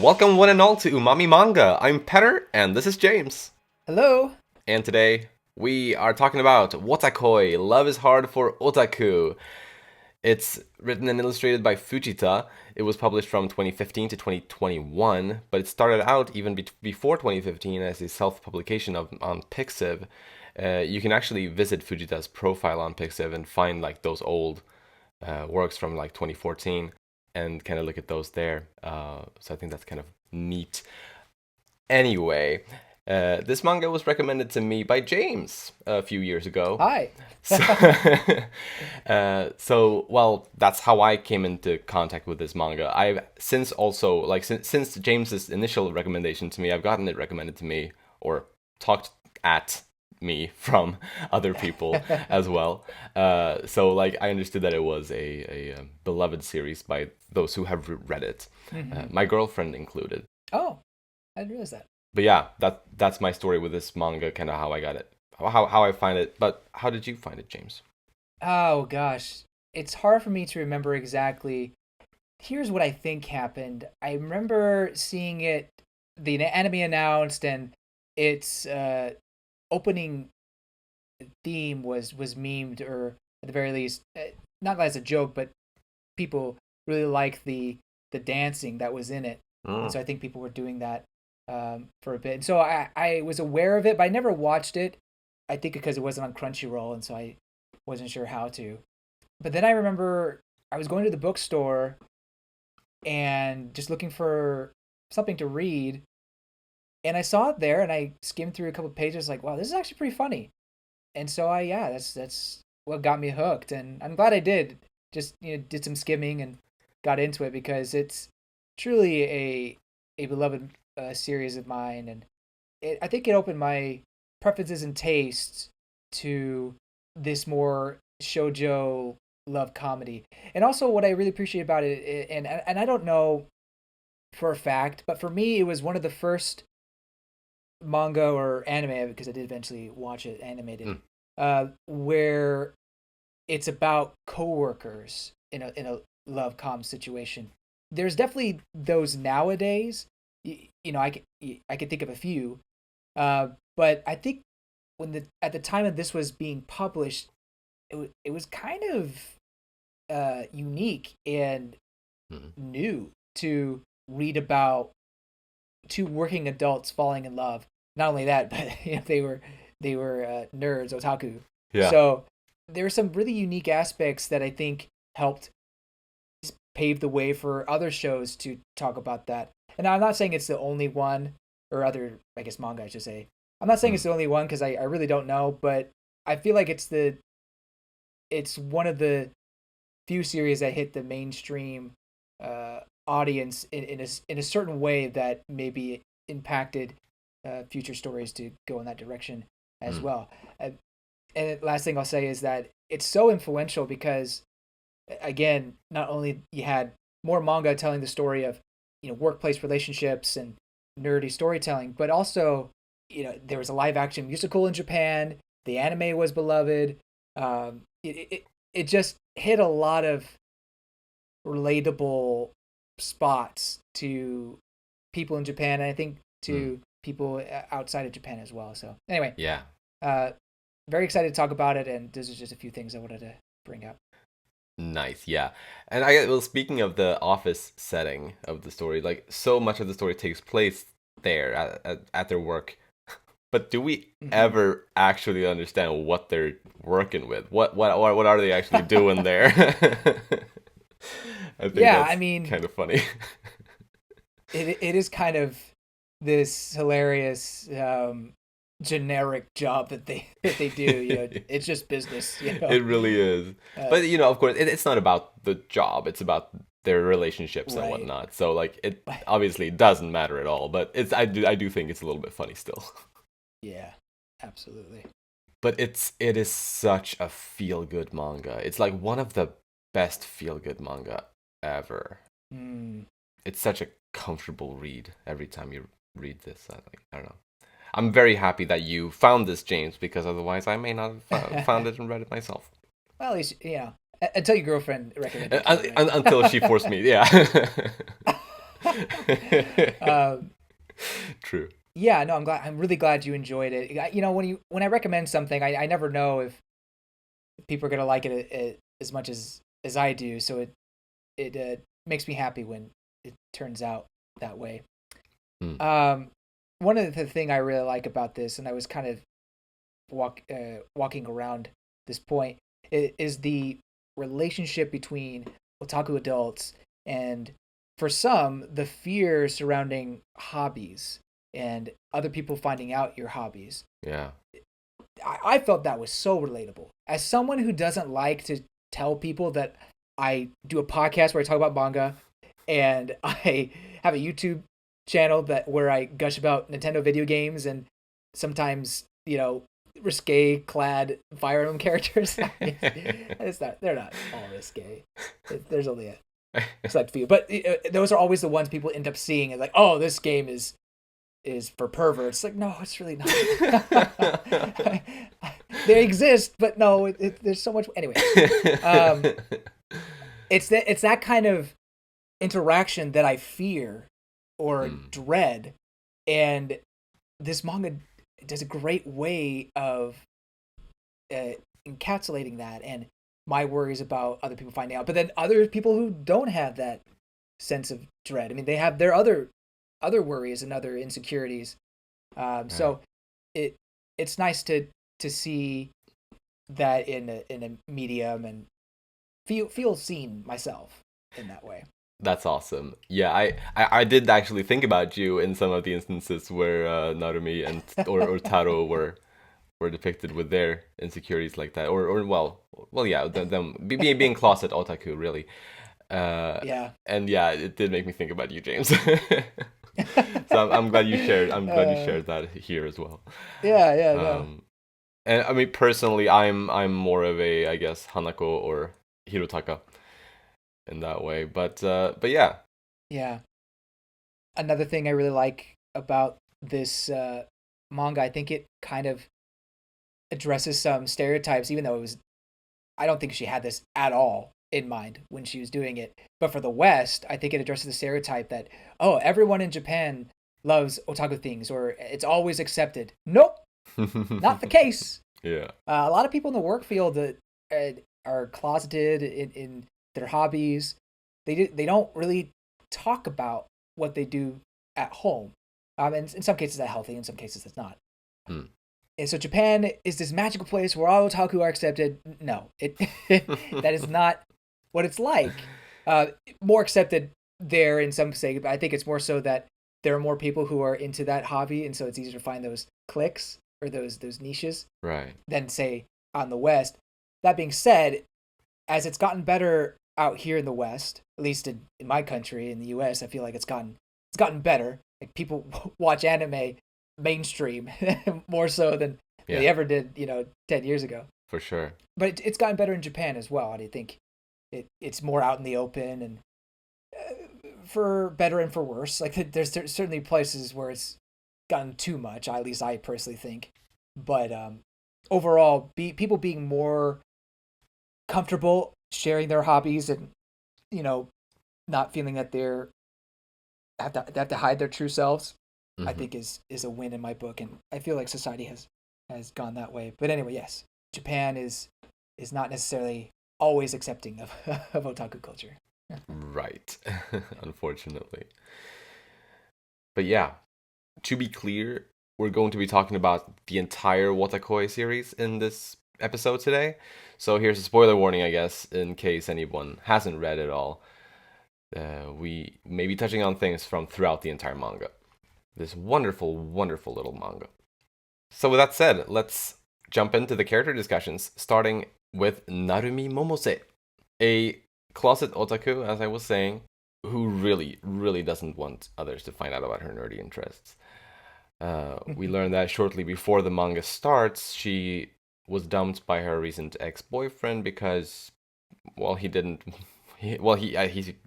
Welcome one and all to Umami Manga. I'm Petter, and this is James. Hello. And today we are talking about Wotakoi, Love is Hard for Otaku. It's written and illustrated by Fujita. It was published from 2015 to 2021, but it started out even before 2015 as a self-publication on Pixiv. You can actually visit Fujita's profile on Pixiv and find like those old works from like 2014 and kind of look at those there. So I think that's kind of neat. Anyway, this manga was recommended to me by James a few years ago. Hi. Well, that's how I came into contact with this manga. I've since also, like, since James's initial recommendation to me, I've gotten it recommended to me or talked at me from other people as well. So, like, I understood that it was a beloved series by those who have read it, my girlfriend included. Oh, I didn't realize that. But yeah, that's my story with this manga, kind of how I got it, how I find it. But how did you find it, James? Oh gosh, it's hard for me to remember exactly. Here's what I think happened. I remember seeing it, the anime announced, and its opening theme was memed, or at the very least, not as a joke, but people really liked the dancing that was in it, and so I think people were doing that for a bit. And so I was aware of it, but I never watched it. I think because it wasn't on Crunchyroll, and so I wasn't sure how to. But then I remember I was going to the bookstore and just looking for something to read, and I saw it there, and I skimmed through a couple of pages, like, wow, this is actually pretty funny. And so that's what got me hooked, and I'm glad I did. Just did some skimming and got into it because it's truly a beloved series of mine, and I think it opened my preferences and tastes to this more shoujo love comedy. And also, what I really appreciate about it, and I don't know for a fact, but for me, it was one of the first manga or anime, because I did eventually watch it animated, where it's about coworkers in a love com situation. There's definitely those nowadays. I could think of a few, but I think at the time that this was being published, it was kind of unique and new to read about two working adults falling in love. Not only that, but they were nerds, otaku. Yeah. So there were some really unique aspects that I think helped pave the way for other shows to talk about that. And I'm not saying it's the only one, or other, I guess, manga, I should say. I'm not saying it's the only one because I really don't know, but I feel like it's one of the few series that hit the mainstream audience in a certain way that maybe impacted future stories to go in that direction as well. And last thing I'll say is that it's so influential because, again, not only you had more manga telling the story of workplace relationships and nerdy storytelling, but also there was a live action musical in Japan. The anime was beloved. It just hit a lot of relatable spots to people in Japan, and I think to people outside of Japan as well. So anyway, Yeah. Very excited to talk about it, and this is just a few things I wanted to bring up. Nice, yeah. And well, speaking of the office setting of the story, like, so much of the story takes place there at their work. But do we ever actually understand what they're working with? What are they actually doing there? I think that's kind of funny. It is kind of this hilarious generic job that they do. It's just business. It really is. But of course, it's not about the job. It's about their relationships and whatnot. So, like, it obviously doesn't matter at all. But I do think it's a little bit funny still. Yeah, absolutely. But it is such a feel good manga. It's like one of the best feel good manga ever. It's such a comfortable read every time you read this. I don't know. I'm very happy that you found this, James, because otherwise I may not have found it and read it myself. Well, at least, until your girlfriend recommended it. Until she forced me, yeah. um, True. yeah, no, I'm really glad you enjoyed it. You know, when I recommend something, I never know if people are gonna like it as much as I do. So it makes me happy when it turns out that way. Hmm. One of the thing I really like about this, and I was kind of walking around this point, is the relationship between otaku adults and, for some, the fear surrounding hobbies and other people finding out your hobbies. Yeah. I felt that was so relatable. As someone who doesn't like to tell people that I do a podcast where I talk about manga and I have a YouTube channel that where I gush about Nintendo video games and sometimes, risque clad Fire Emblem characters. It's not, they're not all risque. There's only a select few, but those are always the ones people end up seeing and like, oh, this game is for perverts. Like, no, it's really not. They exist, but no, there's so much. Anyway, um, it's that kind of interaction that I fear or dread, and this manga does a great way of encapsulating that and my worries about other people finding out. But then other people who don't have that sense of dread, I mean, they have their other worries and other insecurities. So it's nice to see that in a medium and feel seen myself in that way. That's awesome. Yeah, I did actually think about you in some of the instances where Narumi and or Taro were depicted with their insecurities like that, or yeah, them being closet otaku really. Yeah. And yeah, it did make me think about you, James. So I'm glad you shared. I'm glad you shared that here as well. Yeah, no. And I mean, personally, I'm more of a, I guess, Hanako or Hirotaka in that way. But yeah. Yeah. Another thing I really like about this manga, I think it kind of addresses some stereotypes, even though I don't think she had this at all in mind when she was doing it. But for the West, I think it addresses the stereotype that, oh, everyone in Japan loves otaku things or it's always accepted. Nope, not the case. Yeah. A lot of people in the work field that are closeted in their hobbies. They don't really talk about what they do at home. And in some cases that's healthy, in some cases it's not. And so Japan is this magical place where all otaku are accepted. No, that is not what it's like. More accepted there in some say, but I think it's more so that there are more people who are into that hobby, and so it's easier to find those cliques or those niches, right, than say on the West. That being said, as it's gotten better out here in the West, at least in my country, in the U.S., I feel like it's gotten better. Like people watch anime mainstream more so than they ever did, 10 years ago. For sure. But it's gotten better in Japan as well. I think it's more out in the open and for better and for worse. Like there's certainly places where it's gotten too much. At least I personally think. But overall, people being more comfortable sharing their hobbies and not feeling that they have to hide their true selves. I think is a win in my book, and I feel like society has gone that way. But anyway, yes, Japan is not necessarily always accepting of otaku culture. Right, unfortunately. But yeah, to be clear, we're going to be talking about the entire Wotakoi series in this episode today. So here's a spoiler warning, I guess, in case anyone hasn't read it all. We may be touching on things from throughout the entire manga. This wonderful, wonderful little manga. So with that said, let's jump into the character discussions, starting with Narumi Momose, a closet otaku, as I was saying, who really, really doesn't want others to find out about her nerdy interests. We learn that shortly before the manga starts, she was dumped by her recent ex-boyfriend because, well, he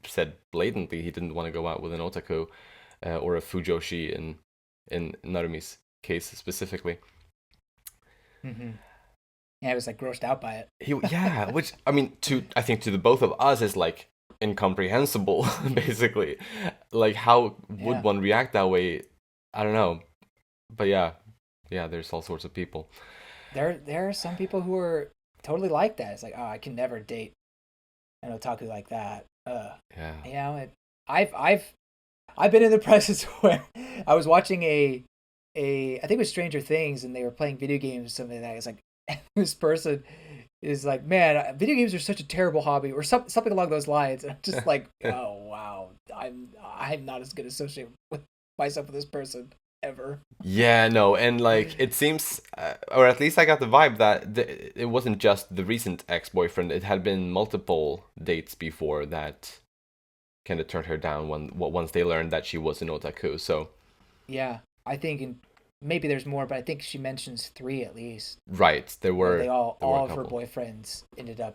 said blatantly he didn't want to go out with an otaku. Or a fujoshi in Narumi's case specifically. Mm-hmm. Yeah, I was like grossed out by it. Which I mean, I think to the both of us is like incomprehensible, basically. Like, how would Yeah. one react that way? I don't know. But yeah, yeah, there's all sorts of people. There are some people who are totally like that. It's like, oh, I can never date an otaku like that. Yeah. You know, I've I've I've been in the presence where I was watching I think it was Stranger Things, and they were playing video games or something like that. It's like this person is like, man, video games are such a terrible hobby, or something along those lines. And I'm just like, oh wow, I'm not as good associated with myself with this person ever. Yeah, no, and like it seems, or at least I got the vibe that it wasn't just the recent ex-boyfriend. It had been multiple dates before that kind of turned her down once they learned that she was an otaku. So, Yeah, I think maybe there's more, but I think she mentions three at least, right, where there were a all of her couple. boyfriends ended up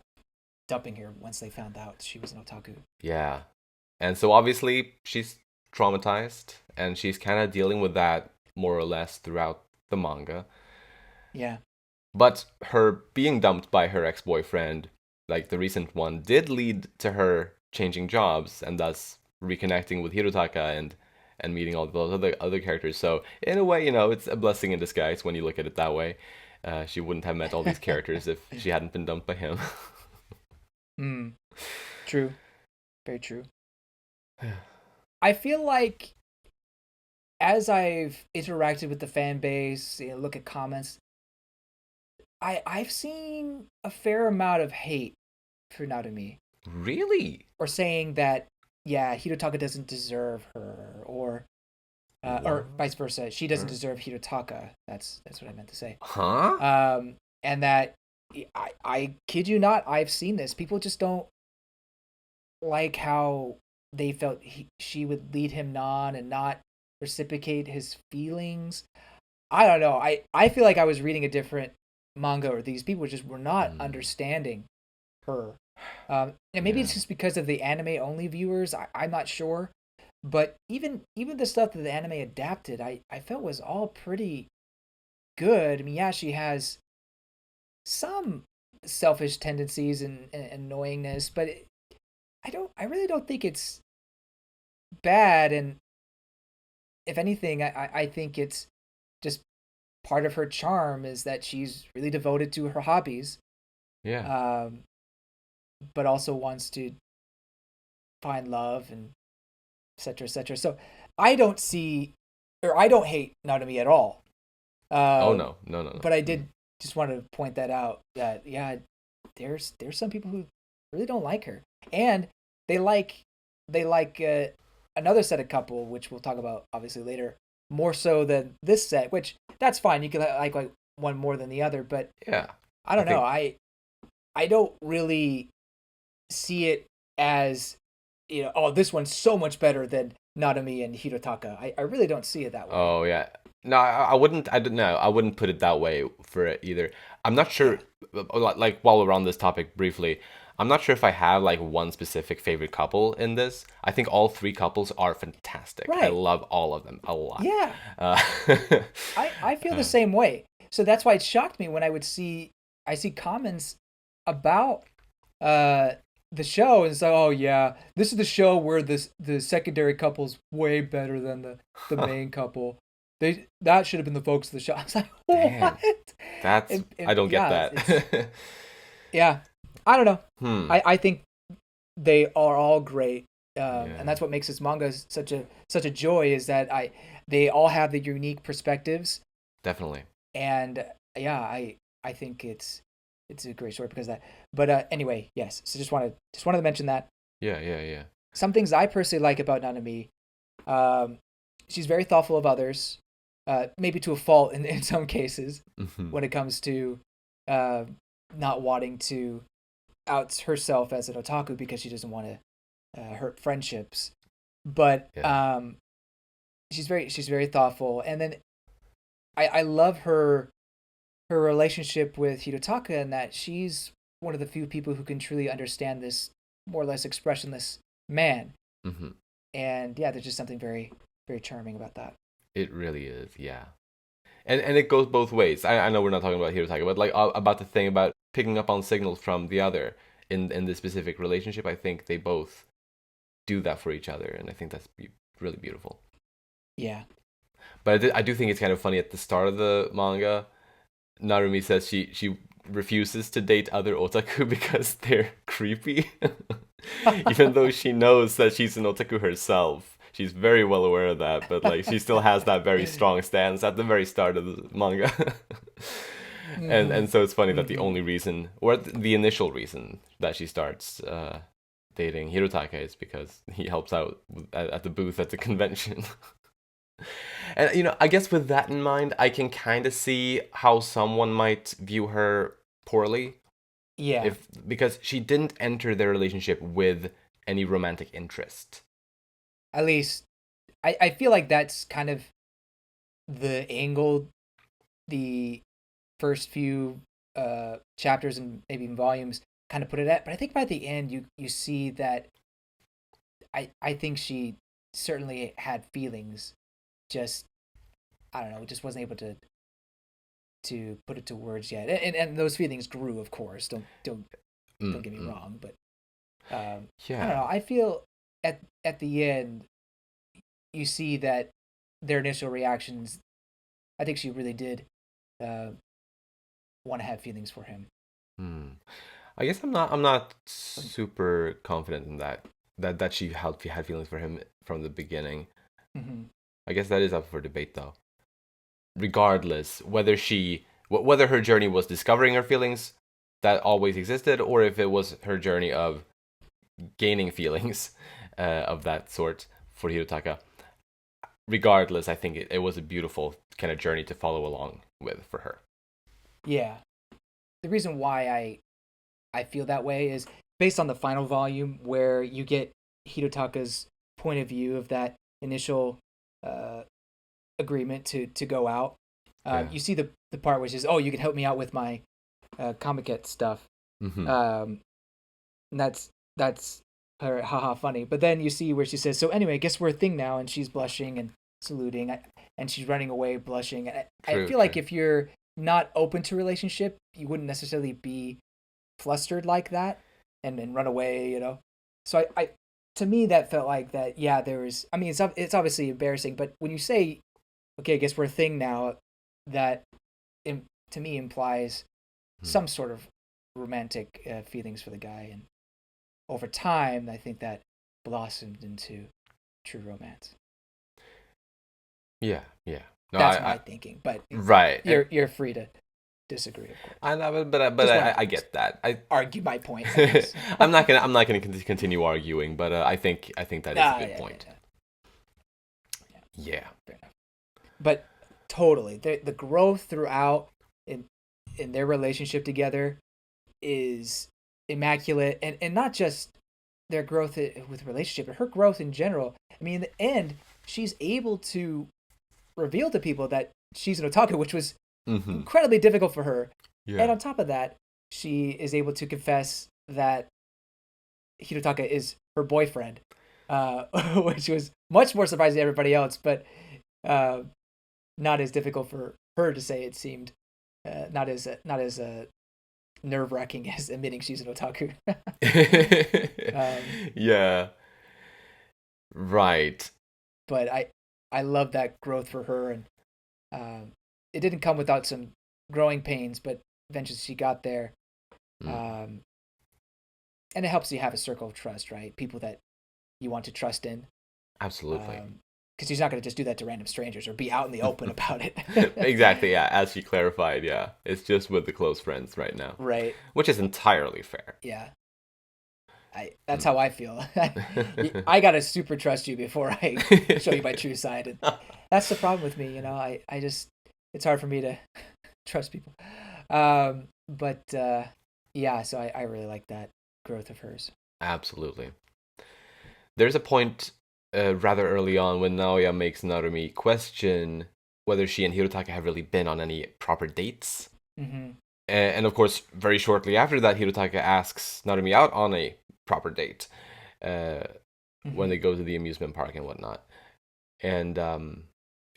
dumping her once they found out she was an otaku. Yeah, and so obviously she's traumatized, and she's kind of dealing with that more or less throughout the manga. Yeah. But her being dumped by her ex-boyfriend, like the recent one, did lead to her changing jobs and thus reconnecting with Hirotaka and meeting all those other characters. So in a way, it's a blessing in disguise when you look at it that way. She wouldn't have met all these characters if she hadn't been dumped by him. Mm, true. Very true. I feel like as I've interacted with the fan base, look at comments, I've seen a fair amount of hate for Narumi, Really? or saying that yeah, Hirotaka doesn't deserve her, or What? vice versa, she doesn't deserve Hirotaka. That's what I meant to say. Huh? And that I kid you not, I've seen this. People just don't like how they felt she would lead him on and not reciprocate his feelings. I don't know. I feel like I was reading a different manga, or these people just were not Hmm. understanding her. And maybe Yeah. it's just because of the anime only viewers. I'm not sure. But even the stuff that the anime adapted, I felt was all pretty good. I mean, yeah, she has some selfish tendencies and annoyingness, but I really don't think it's bad. And if anything, I think it's just part of her charm is that she's really devoted to her hobbies, Yeah. um, but also wants to find love and etc. etc. So I don't see, or I don't hate Nanami at all. Oh Um, no, no, no, no. but I Mm. did just want to point that out, that yeah, there's some people who really don't like her, and they like another set of couple, which we'll talk about obviously later, more so than this set. Which that's fine. You can like one more than the other, but Yeah. I I don't know. think I don't really see it as, oh, this one's so much better than Nanami and Hirotaka. I really don't see it that way. Oh yeah. No, I wouldn't. I don't know. I wouldn't put it that way for it either. I'm not Yeah. sure. Like while we're on this topic briefly, I'm not sure if I have like one specific favorite couple in this. I think all three couples are fantastic. I Right. love all of them a lot. Yeah. Uh, I feel the uh, same way. So that's why it shocked me when I see comments about uh the show, and it's like, oh yeah, this is the show where the secondary couple's way better than the main couple. That should have been the focus of the show. I was like, damn, what? that's I don't get Yeah, it's that. yeah. I don't know. Hmm. I think they are all great, and Yeah. that's what makes this manga such a joy, is that I they all have the unique perspectives. Definitely. And yeah, I think it's a great story because of that. But anyway, yes. So just wanted to mention that. Yeah. Yeah. Yeah. Some things I personally like about Nanami. Um, she's very thoughtful of others, maybe to a fault in some cases Hmm. when it comes to uh, not wanting to out herself as an otaku because she doesn't want to hurt friendships. But Yeah. she's very thoughtful, and then I love her relationship with Hirotaka, and that she's one of the few people who can truly understand this more or less expressionless man. Hmm. And yeah, there's just something very, very charming about that. It really is. Yeah. And it goes both ways. I know we're not talking about Hirotaka, but like about the thing about picking up on signals from the other in this specific relationship. I think they both do that for each other, and I think that's really beautiful. Yeah. But I do think it's kind of funny at the start of the manga. Narumi says she refuses to date other otaku because they're creepy, even though she knows that she's an otaku herself. She's very well aware of that, but like she still has that very strong stance at the very start of the manga. And so it's funny that the only reason, or the initial reason, that she starts dating Hirotaka is because he helps out at the booth at the convention. And I guess with that in mind, I can kind of see how someone might view her poorly, Yeah. because she didn't enter their relationship with any romantic interest. At least I feel like that's kind of the angle the first few chapters and maybe even volumes kind of put it at. But I think by the end you see that I think she certainly had feelings, just I don't know, just wasn't able to put it to words yet. And those feelings grew, of course. Don't get me wrong, but I don't know. I feel at the end you see that their initial reactions. I think she really did want to have feelings for him. I guess I'm not super confident in that she had feelings for him from the beginning. I guess that is up for debate, though. Regardless, whether her journey was discovering her feelings that always existed, or if it was her journey of gaining feelings of that sort for Hirotaka. Regardless, I think it was a beautiful kind of journey to follow along with for her. Yeah. The reason why I feel that way is based on the final volume, where you get Hirotaka's point of view of that initial agreement to go out. You see the part which is, oh, you can help me out with my comiket stuff. And that's her haha funny. But then you see where she says, so anyway, I guess we're a thing now, and she's blushing and saluting, and she's running away blushing. I feel like if you're not open to relationship, you wouldn't necessarily be flustered like that and run away, So I to me that felt like that. Yeah, there was. I mean, it's obviously embarrassing, but when you say, okay, I guess we're a thing now, that to me implies some sort of romantic feelings for the guy, and over time, I think that blossomed into true romance. Yeah. No, that's my thinking, but right, you're free to disagree, of course. I know, but I get that. I argue my point. I'm not gonna continue arguing, but I think that is a good point. Yeah. Fair enough. But totally, the growth throughout in their relationship together is immaculate, and not just their growth with relationship, but her growth in general. I mean, in the end, she's able to reveal to people that she's an otaku, which was incredibly difficult for her. Yeah. And on top of that, she is able to confess that Hirotaka is her boyfriend, which was much more surprising to everybody else, but not as difficult for her to say. It seemed not as nerve-wracking as admitting she's an otaku. Yeah. Right. But I love that growth for her, and it didn't come without some growing pains, but eventually she got there. And it helps you have a circle of trust, right? People that you want to trust in. Absolutely. Because she's not going to just do that to random strangers or be out in the open about it. Exactly, yeah. As she clarified, yeah. It's just with the close friends right now. Right. Which is entirely fair. Yeah. That's how I feel. I got to super trust you before I show you my true side. And that's the problem with me, I just, it's hard for me to trust people. But yeah, so I really like that growth of hers. Absolutely. There's a point rather early on when Naoya makes Narumi question whether she and Hirotaka have really been on any proper dates. And of course, very shortly after that, Hirotaka asks Narumi out on a proper date when they go to the amusement park and whatnot. And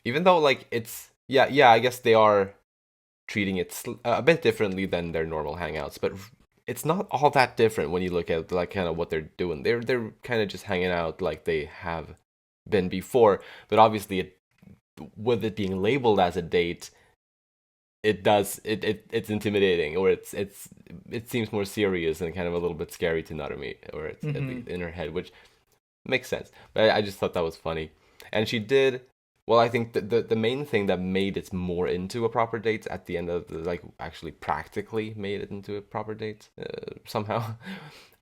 even though like it's I guess they are treating it a bit differently than their normal hangouts, but it's not all that different when you look at like kind of what they're doing. They're kind of just hanging out like they have been before, but obviously with it being labeled as a date, it's intimidating, or it seems more serious and kind of a little bit scary to Narumi, or it's at Mm-hmm. least in her head, which makes sense. But I just thought that was funny, and she did. Well, I think the main thing that made it more into a proper date at the end of the, like, actually practically made it into a proper date somehow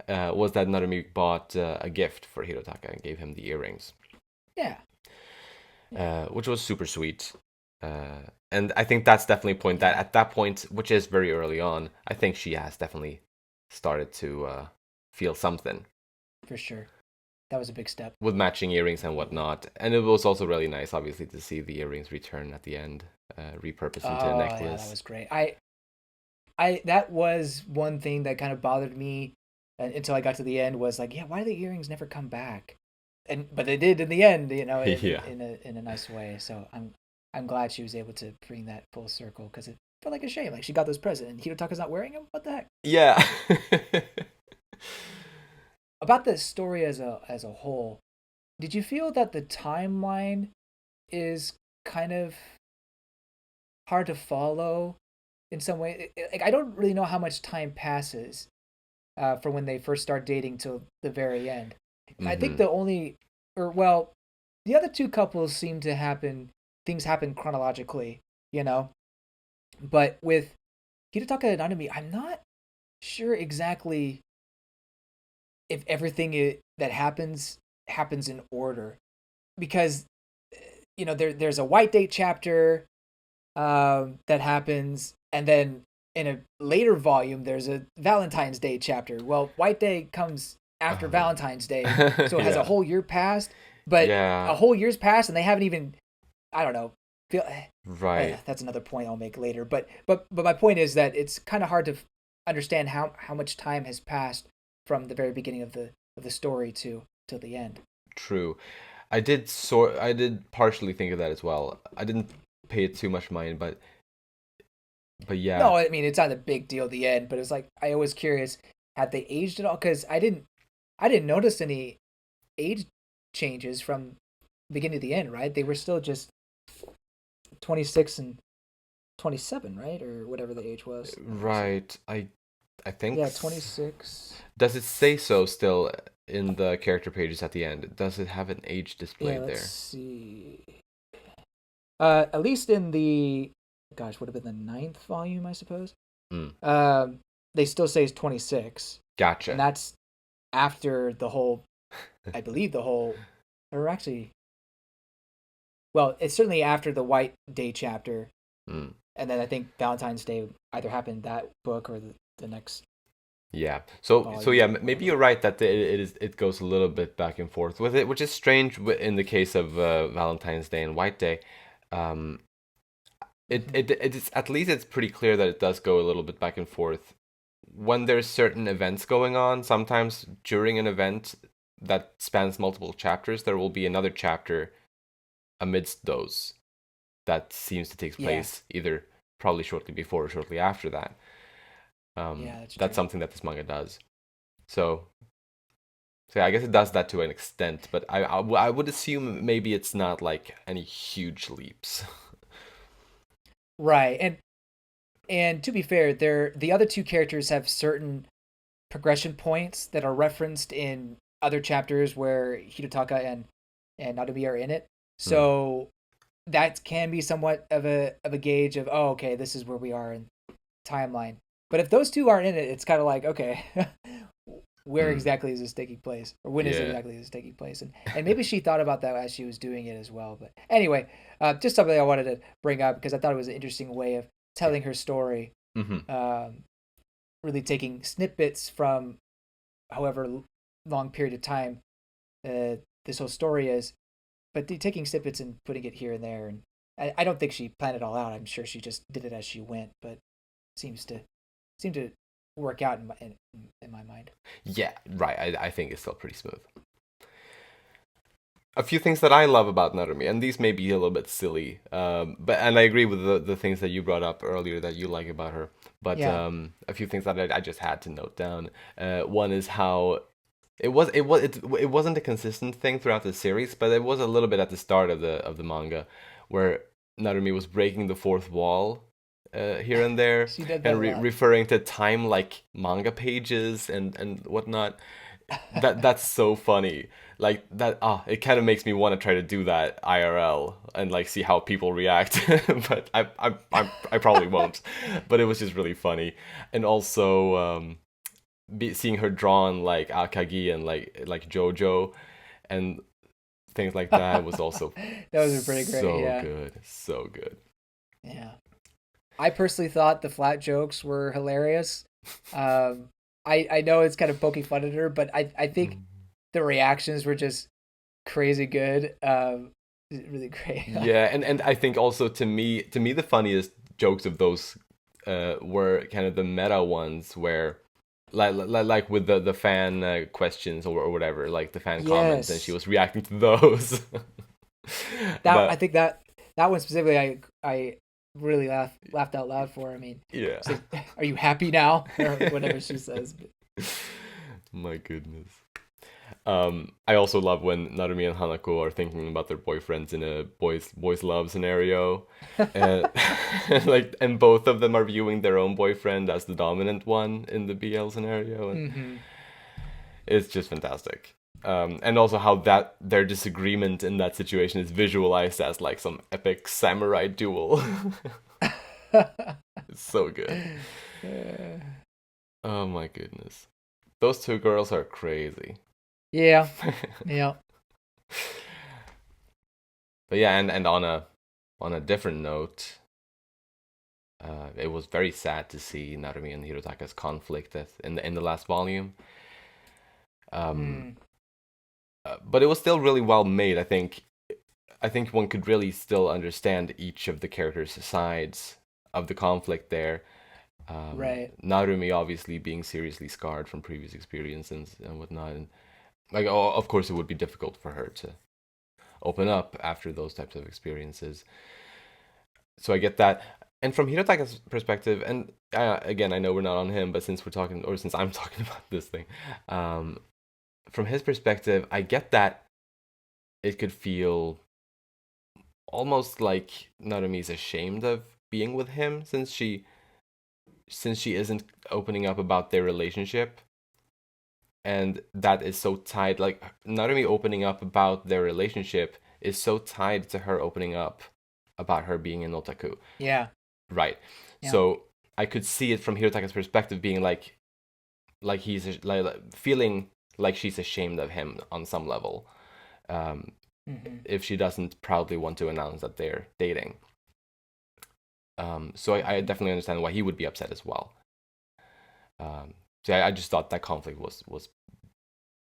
was that Narumi bought a gift for Hirotaka and gave him the earrings, Yeah. Yeah. which was super sweet. And I think that's definitely a point that Yeah. at that point, which is very early on, I think she has definitely started to feel something For sure. That was a big step. with matching earrings and whatnot. And it was also really nice, obviously, to see the earrings return at the end, repurposed into a Oh yeah, that necklace. was great. I that was one thing that kind of bothered me until I got to the end was like, yeah, why do the earrings never come back? And but they did in the end, Yeah. in a nice way. So I'm glad she was able to bring that full circle because it felt like a shame. Like she got those present and Hirotaka's not wearing them. What the heck? Yeah. About the story as a whole, did you feel that the timeline is kind of hard to follow in some way? Like I don't really know how much time passes from when they first start dating till the very end. I think Hmm. the only, or well, the other two couples seem to happen. Things happen chronologically, you know. But with Hirotaka and Nanami, I'm not sure exactly if everything that happens in order because there's a white date chapter that happens, and then in a later volume there's a Valentine's Day chapter. Well, White Day comes after Oh. Valentine's Day, so it has a Yeah. whole year passed, but Yeah. a whole year's passed and they haven't even, I don't know, feel Right. that's another point I'll make later. But my point is that it's kind of hard to understand how much time has passed from the very beginning of the story to the end. True. I did partially think of that as well. I didn't pay it too much mind, but yeah. No, I mean it's not a big deal at the end, but it's like I was curious, had they aged at all? Because I didn't notice any age changes from beginning to the end, right? They were still just 26 and 27, right, or whatever the age was. Let me see. Right. I think Yeah, 26. does it say so still in the character pages at the end? Does it have an age Yeah, displayed let's there? see. At least in the, gosh, would have been the ninth volume, I suppose. Hmm. Um, they still say it's 26, and Gotcha. that's after the whole, I believe the whole, or actually, well, it's certainly after the White Day chapter, Hmm. and then I think Valentine's Day either happened that book or the next Yeah. So volume yeah, or maybe whatever. you're right that it goes a little bit back and forth with it, which is strange in the case of Valentine's Day and White Day. Um, Hmm. it's at least it's pretty clear that it does go a little bit back and forth when there's certain events going on. Sometimes during an event that spans multiple chapters, there will be another chapter amidst those that seems to take Yeah, place either probably shortly before or shortly after that. yeah, that's That's true. something that this manga does. So, so yeah, I guess it does that to an extent, but I would assume maybe it's not like any huge leaps. Right, and to be fair, the other two characters have certain progression points that are referenced in other chapters where Hirotaka and Narumi are in it. Hmm. So that can be somewhat of a gauge of, oh, okay, this is where we are in timeline. But if those two aren't in it, it's kind of like, okay, where Hmm. exactly is this taking place, or when is Yeah. exactly this taking place? And maybe she thought about that as she was doing it as well. But anyway, just something I wanted to bring up because I thought it was an interesting way of Yeah. telling her story. Hmm. Um, really taking snippets from however long period of time this whole story is, but taking snippets and putting it here and there. And I don't think she planned it all out. I'm sure she just did it as she went, but seems to seem to work out in my mind. Yeah, right. I think it's still pretty smooth. a few things that I love about Narumi, and these may be a little bit silly, but and I agree with the things that you brought up earlier that you like about her. But Yeah. a few things that I just had to note down. One is how it wasn't a consistent thing throughout the series, but it was a little bit at the start of the manga, where Narumi was breaking the fourth wall here and there, She did that and a lot. referring to time like manga pages and whatnot. That's so funny. Like that it kind of makes me want to try to do that IRL and like see how people react. But I probably won't. But it was just really funny. And also seeing her drawn like Akagi and like JoJo and things like that was also Those are pretty great. so Yeah. good. So good. Yeah. I personally thought the flat jokes were hilarious. Um, I know it's kind of poking fun at her, but I think the reactions were just crazy good. Really great. Yeah, and I think also to me the funniest jokes of those were kind of the meta ones where like with the fan questions or whatever, like the fan comments, and she Yes, was reacting to those. that I That think that one specifically, I really laughed out loud for. I mean, yeah. she's like, "Are you happy now?" or whatever she says. My goodness. I also love when Narumi and Hanako are thinking about their boyfriends in a boys love scenario, and like and both of them are viewing their own boyfriend as the dominant one in the BL scenario, and Hmm. it's just fantastic. And also how that their disagreement in that situation is visualized as like some epic samurai duel. It's so good. Oh my goodness, those two girls are crazy. Yeah, yeah. But yeah, and on a different note, it was very sad to see Narumi and Hirotaka's conflict in the last volume. Um, Mm, but it was still really well made. I think one could really still understand each of the characters' sides of the conflict there. right. Narumi obviously being seriously scarred from previous experiences and whatnot, and like oh, of course it would be difficult for her to open up after those types of experiences. So I get that. And from Hirotaka's perspective, and again, I know we're not on him, but since we're talking, or since I'm talking about this thing, um, from his perspective, I get that it could feel almost like Narumi's ashamed of being with him since she isn't opening up about their relationship, and that is so tied. Like Narumi opening up about their relationship is so tied to her opening up about her being an otaku. Yeah, Right. yeah. So I could see it from Hirotaka's perspective, being like he's feeling like she's ashamed of him on some level, um, Hmm. if she doesn't proudly want to announce that they're dating. So I Hmm. definitely understand why he would be upset as well. Um, so I just thought that conflict was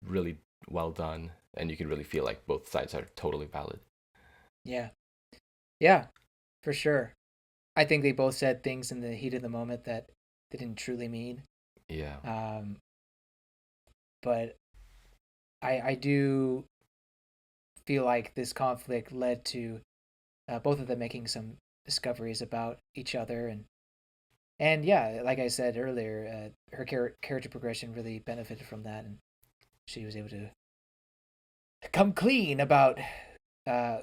really well done, and you could really feel like both sides are totally valid. Yeah, yeah, for sure. I think they both said things in the heat of the moment that they didn't truly mean. Yeah. Um, but I do feel like this conflict led to both of them making some discoveries about each other, and yeah, like I said earlier, her character progression really benefited from that, and she was able to come clean about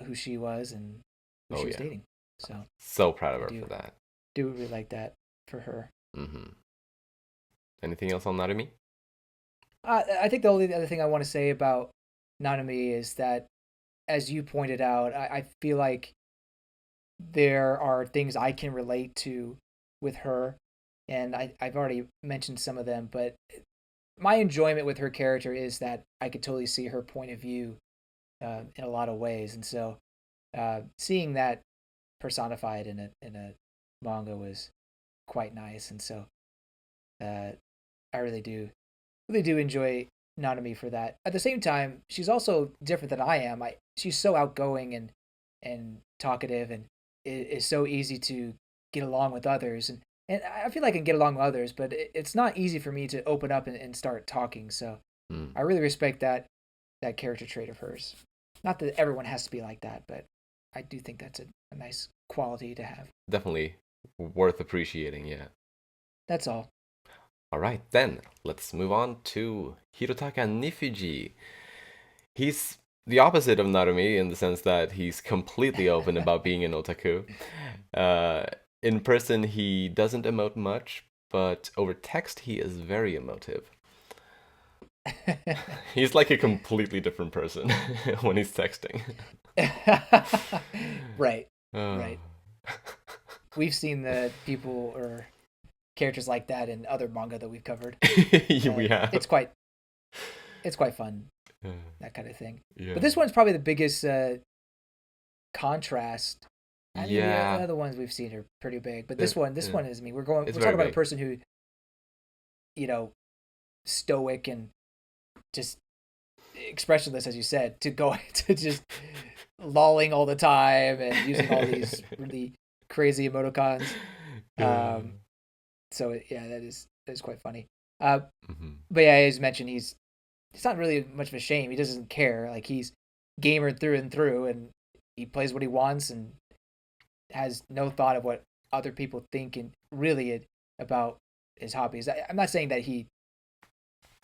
who she was and who Oh she was yeah. dating. So So proud of I her for that. do really like that for her. Hmm. Anything else on Narumi? I think the only other thing I want to say about Nanami is that, as you pointed out, I feel like there are things I can relate to with her, and I've already mentioned some of them, but my enjoyment with her character is that I could totally see her point of view in a lot of ways, and so seeing that personified in a manga was quite nice, and so uh, I really do enjoy Nanami for that. At the same time, she's also different than I am. She's so outgoing and talkative, and is so easy to get along with others, and I feel like I can get along with others, but it's not easy for me to open up and start talking. So Mm. I really respect that character trait of hers. Not that everyone has to be like that, but I do think that's a nice quality to have. Definitely worth appreciating, yeah. That's all. All right, then let's move on to Hirotaka Nifuji. He's the opposite of Narumi in the sense that he's completely open about being an otaku. Uh, in person, he doesn't emote much, but over text, he is very emotive. He's like a completely different person when he's texting. Right, Uh, right. We've seen the people or characters like that in other manga that we've covered. we have. It's quite fun, Uh, that kind of thing. yeah. But this one's probably the biggest contrast. I mean, the Yeah. other ones we've seen are pretty big, but this Yeah. one is. I mean, we're It's talking very about a big. person who, you know, stoic and just expressionless, as you said, to go to just lolling all the time and using all these really crazy emoticons. Yeah. So yeah, that is quite funny. Mhm. But yeah, as mentioned, he's not really much of a shame. He doesn't care. Like he's gamer through and through, and he plays what he wants and has no thought of what other people think and really about his hobbies. I'm not saying that he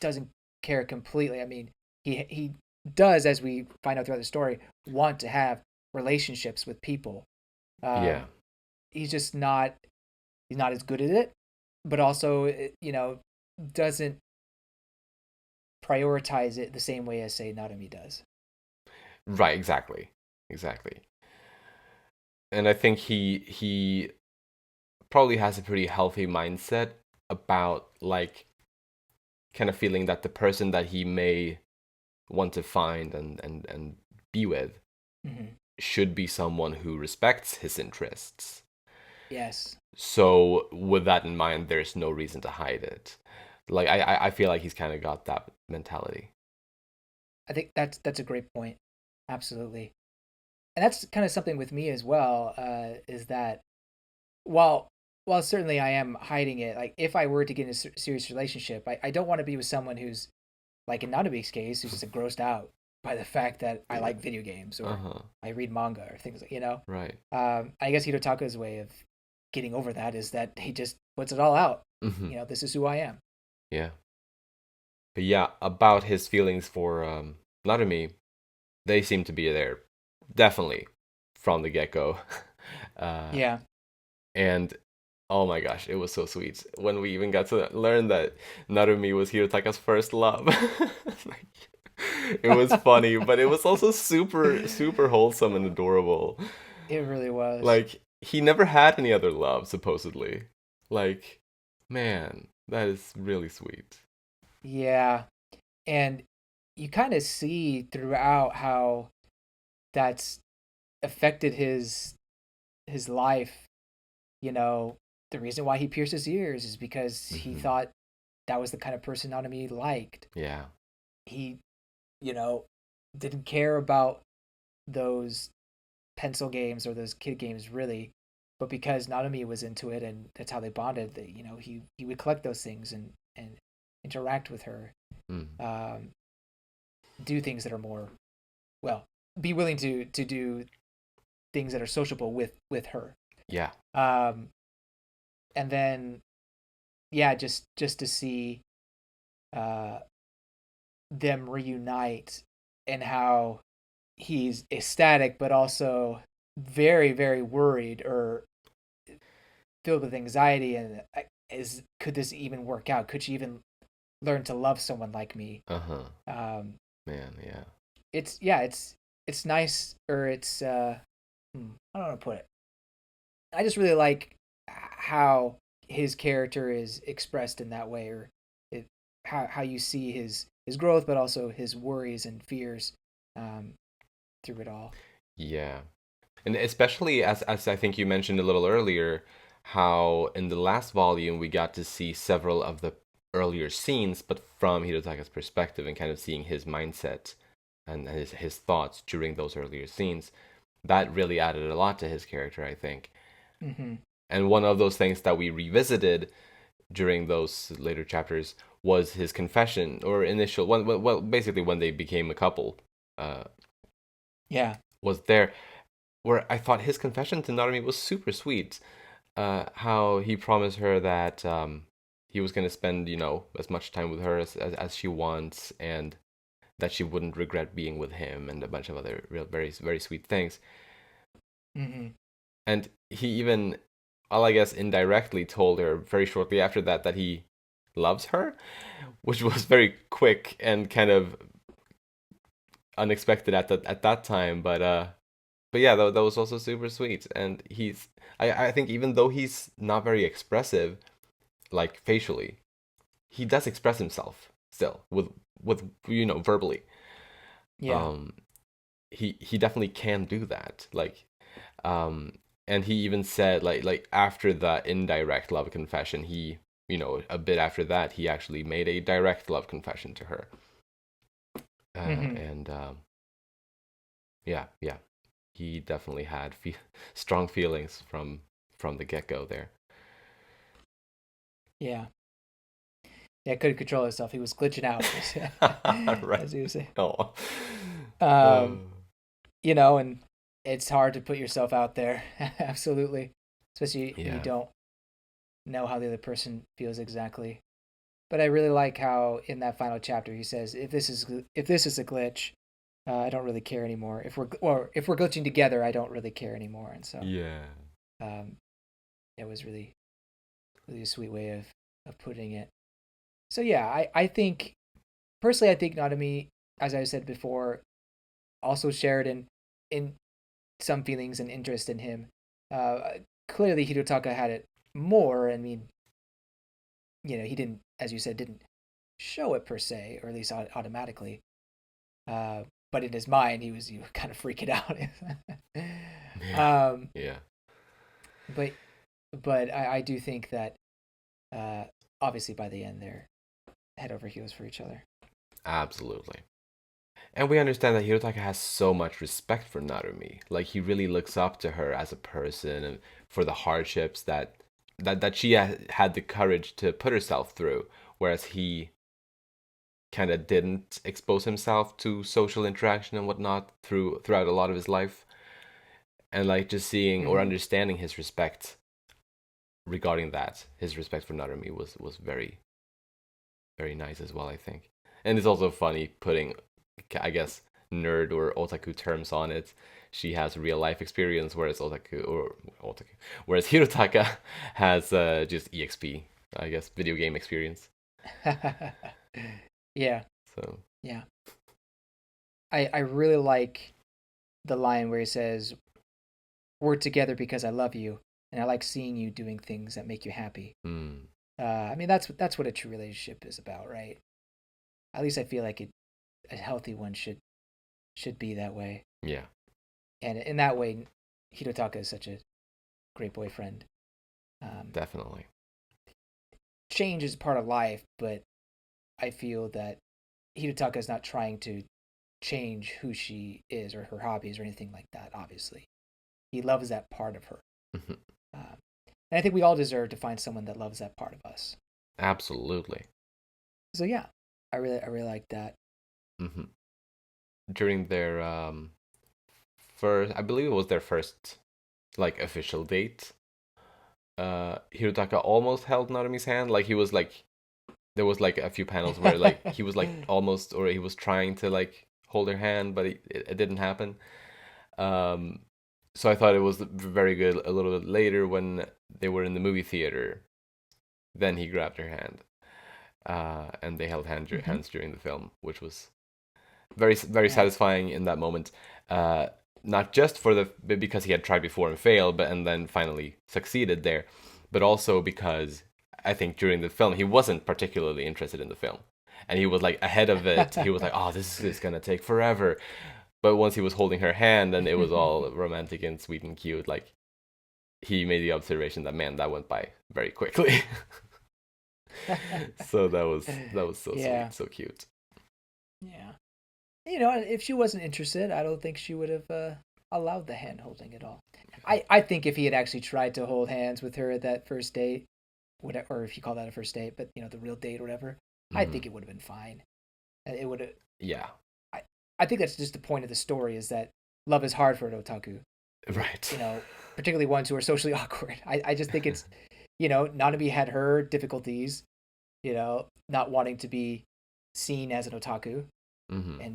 doesn't care completely. I mean, he does, as we find out throughout the story, want to have relationships with people. Yeah. He's just not he's not as good at it, but also doesn't prioritize it the same way as say Narumi does. Right, exactly. Exactly. And I think he probably has a pretty healthy mindset about like kind of feeling that the person that he may want to find and be with Mm-hmm. should be someone who respects his interests. Yes, So with that in mind, there's no reason to hide it. Like I feel like he's kind of got that mentality. I think that's a great point. Absolutely, and that's kind of something with me as well. Is that while while certainly I am hiding it, like if I were to get in a serious relationship, I don't want to be with someone who's like in Nanabe's case, who's just grossed out by the fact that I like video games or Uh-huh. I read manga or things like. Right. I guess Hirotaka's way of getting over that is that he just puts it all out. Hmm. This is who I am. Yeah. But yeah, about his feelings for Narumi, they seem to be there definitely from the get-go. uh Yeah. and oh my gosh, it was so sweet when we even got to learn that Narumi was Hirotaka's first love. Like, it was funny, but it was also super wholesome and adorable. It really was. Like he never had any other love supposedly. Like, man, that is really sweet. Yeah. And you kind of see throughout how that's affected his life. You know, the reason why he pierced his ears is because he Hmm. thought that was the kind of person Nanami liked. Yeah. He, you know, didn't care about those pencil games or those kid games really, but because Nanami was into it and that's how they bonded, he would collect those things and interact with her, Mm. um, do things that are more well, be willing to do things that are sociable with her. Yeah. Um, and then yeah, just to see uh, them reunite and how he's ecstatic but also very very worried or filled with anxiety and is could this even work out? Could she even learn to love someone like me? Uh-huh. Um, Man, yeah. it's yeah, it's nice or it's I don't know how to put it. I just really like how his character is expressed in that way, or it, how you see his growth, but also his worries and fears um, through it all. Yeah. And especially as I think you mentioned a little earlier, how in the last volume we got to see several of the earlier scenes, but from Hirotaka's perspective and kind of seeing his mindset and his thoughts during those earlier scenes. That really added a lot to his character, I think. Mm-hmm. And one of those things that we revisited during those later chapters was his confession or initial well basically when they became a couple. Uh Yeah. was there, where I thought his confession to Narumi was super sweet. How he promised her that he was gonna spend, as much time with her as she wants, and that she wouldn't regret being with him, and a bunch of other real very very sweet things. Mm-hmm. And he even, well, I guess indirectly told her very shortly after that that he loves her, which was very quick and kind of unexpected at that time. But yeah, that was also super sweet. And I think even though he's not very expressive, like facially, he does express himself still with verbally. Yeah. Um, he definitely can do that. Um, and he even said like after the indirect love confession, a bit after that, he actually made a direct love confession to her. Mm-hmm. And yeah, yeah, he definitely had strong feelings from the get go there. Yeah. Yeah, couldn't control himself. He was glitching out, Right. as you say. Oh. Uh, Um, and it's hard to put yourself out there. Absolutely. Especially when you yeah. don't know how the other person feels exactly. But I really like how in that final chapter he says, "If this is a glitch, I don't really care anymore. If we're glitching together, I don't really care anymore." And so, Yeah. um, it was really really a sweet way of putting it. So yeah, I think personally, I think Nanami, as I said before, also shared in some feelings and interest in him. Clearly, Hirotaka had it more. I mean, he didn't, as you said, didn't show it per se, or at least automatically. Uh, but in his mind, he was kind of freaking out. Yeah. um, Yeah. but but I do think that uh, obviously by the end they're head over heels for each other. Absolutely. And we understand that Hirotaka has so much respect for Narumi. Like he really looks up to her as a person and for the hardships that she had the courage to put herself through, whereas he kind of didn't expose himself to social interaction and whatnot throughout a lot of his life. And like just seeing or Mm-hmm. understanding his respect regarding that, his respect for Narumi was very very nice as well, I think. And it's also funny putting, I guess, nerd or otaku terms on it. She has real life experience, whereas whereas Hirotaka has just EXP, I guess, video game experience. Yeah, So yeah. I really like the line where he says, "We're together because I love you, and I like seeing you doing things that make you happy." mm, I mean, that's what a true relationship is about, right? At least I feel like a healthy one should be that way. yeah, And in that way, Hirotaka is such a great boyfriend. Um, definitely. Change is part of life, but I feel that Hirotaka is not trying to change who she is or her hobbies or anything like that. Obviously, he loves that part of her, um, and I think we all deserve to find someone that loves that part of us. Absolutely. So yeah, I really like that. hmm During their first, I believe it was their first like official date. Hirotaka almost held Narumi's hand. Like he was like there was like a few panels where like he was like almost or he was trying to like hold her hand, but it didn't happen. Um, so I thought it was very good. A little bit later when they were in the movie theater, then he grabbed her hand, and they held Mm-hmm. hands during the film, which was very very Nice. satisfying in that moment. Uh, not just for the because he had tried before and failed, but and then finally succeeded there, but also because I think during the film he wasn't particularly interested in the film, and he was like ahead of it. He was like, "Oh, this is gonna take forever," but once he was holding her hand, and it was all romantic and sweet and cute. Like he made the observation that man, that went by very quickly. So that was so Yeah, sweet, so cute. yeah. If she wasn't interested, I don't think she would have allowed the hand holding at all. I think if he had actually tried to hold hands with her at that first date, whatever, or if you call that a first date, but the real date or whatever, I Mm, think it would have been fine. It would have. yeah. I, I think that's just the point of the story is that love is hard for an otaku. Right. Particularly ones who are socially awkward. I just think it's, Nanami had her difficulties, not wanting to be seen as an otaku,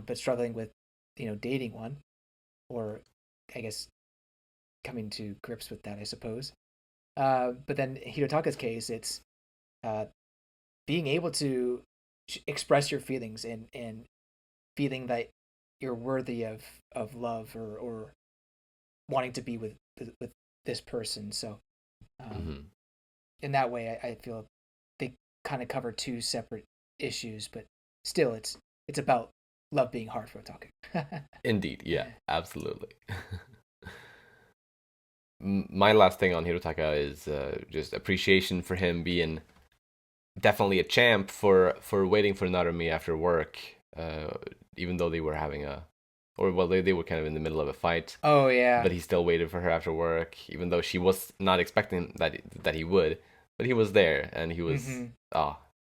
but struggling with, dating one, or I guess coming to grips with that, I suppose. But then Hirotaka's case, it's being able to express your feelings and feeling that you're worthy of love or wanting to be with this person. So in that way, I feel they kind of cover two separate issues, but still, it's about love being hard for otaku. Indeed, yeah, absolutely. My last thing on Hirotaka is just appreciation for him being definitely a champ for waiting for Narumi after work, even though they were having they were kind of in the middle of a fight. Oh yeah. But he still waited for her after work, even though she was not expecting that he would. But he was there, and he was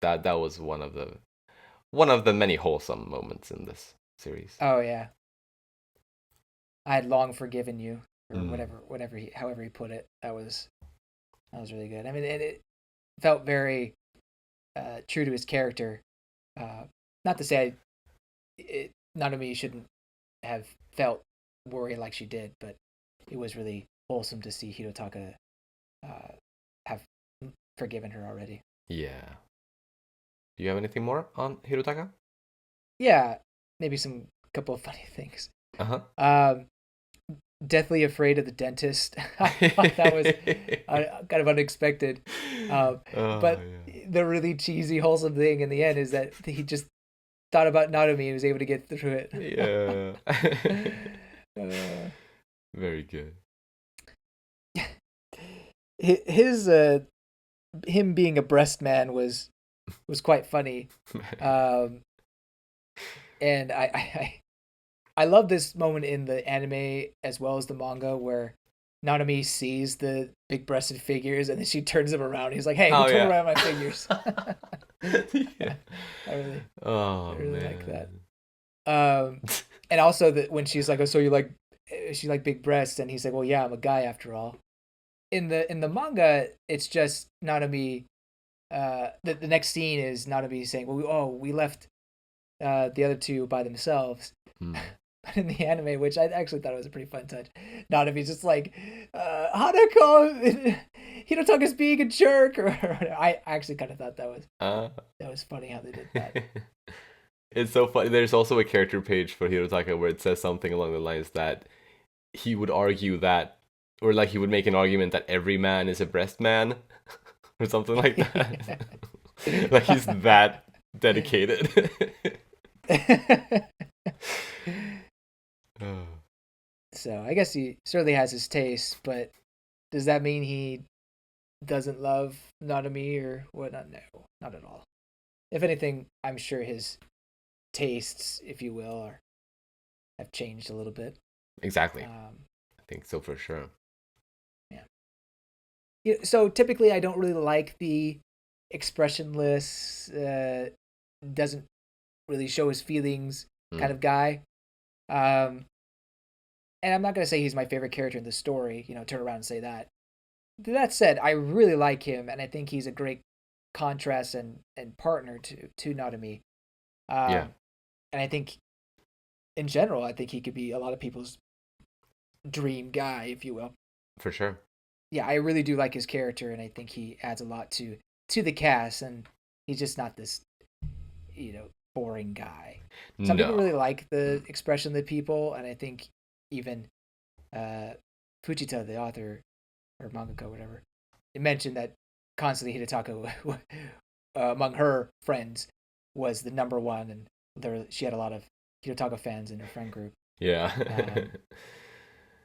that was one of the many wholesome moments in this series. Oh yeah. I had long forgiven you, or however he put it. That was really good. I mean, it felt very true to his character. Not to say Nanami shouldn't have felt worried like she did, but it was really wholesome to see Hirotaka have forgiven her already. Yeah. Do you have anything more on Hirotaka? Yeah, maybe some couple of funny things. Deathly afraid of the dentist. I thought that was kind of unexpected. But the really cheesy, wholesome thing in the end is that he just thought about Narumi and was able to get through it. Yeah. Very good. His him being a breast man was quite funny. And I love this moment in the anime as well as the manga where Nanami sees the big-breasted figures and then she turns them around. He's like, "Hey, turn around my figures." Yeah. I really like that. And also that when she's like, "Oh, so you like big breasts?" and he's like, "Well, yeah, I'm a guy after all." In the manga, it's just Nanami. The next scene is Nanami saying, "Well, we left the other two by themselves." But in the anime, which I actually thought was a pretty fun touch, Nanami's just like, Hanako, Hirotaka's being a jerk. Or I actually kind of thought that was funny how they did that. It's so funny. There's also a character page for Hirotaka where it says something along the lines that he would argue that, or like he would make an argument that every man is a breast man, or something like that. Like he's that dedicated. So I guess he certainly has his taste, but does that mean he doesn't love Nanami or whatnot? No, not at all. If anything, I'm sure his tastes, if you will, have changed a little bit. Exactly. I think so for sure. Yeah. So typically, I don't really like the expressionless, doesn't really show his feelings kind of guy. And I'm not going to say he's my favorite character in the story, turn around and say that. That said, I really like him, and I think he's a great contrast and partner to Narumi. Yeah. And I think, in general, I think he could be a lot of people's dream guy, if you will. For sure. Yeah, I really do like his character, and I think he adds a lot to the cast, and he's just not this, boring guy. Some people really like the expression of the people, and I think even Fujita, the author, or mangaka, whatever, it mentioned that constantly Hirotaka, among her friends, was the number one, and she had a lot of Hirotaka fans in her friend group. Yeah.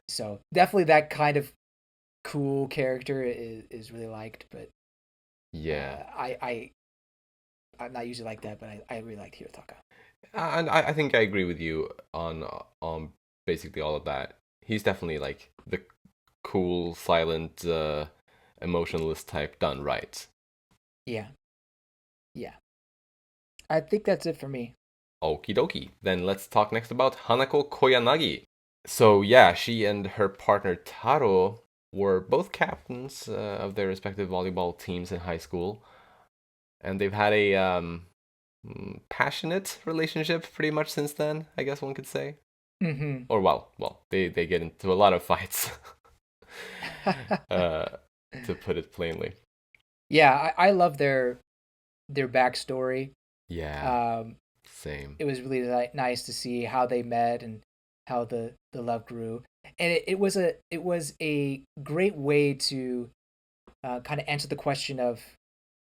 So definitely that kind of cool character is really liked, but yeah, I'm not usually like that, but I really liked Hirotaka. And I think I agree with you on basically all of that. He's definitely like the cool, silent, emotionless type done right. Yeah. I think that's it for me. Okie dokie. Then let's talk next about Hanako Koyanagi. So yeah, she and her partner Taro were both captains of their respective volleyball teams in high school, and they've had a passionate relationship pretty much since then, I guess one could say. Mm-hmm. Or well, they get into a lot of fights, uh, to put it plainly. Yeah, I love their backstory. Yeah, Um, same. it was really nice to see how they met and how the love grew, and it was a great way to kind of answer the question of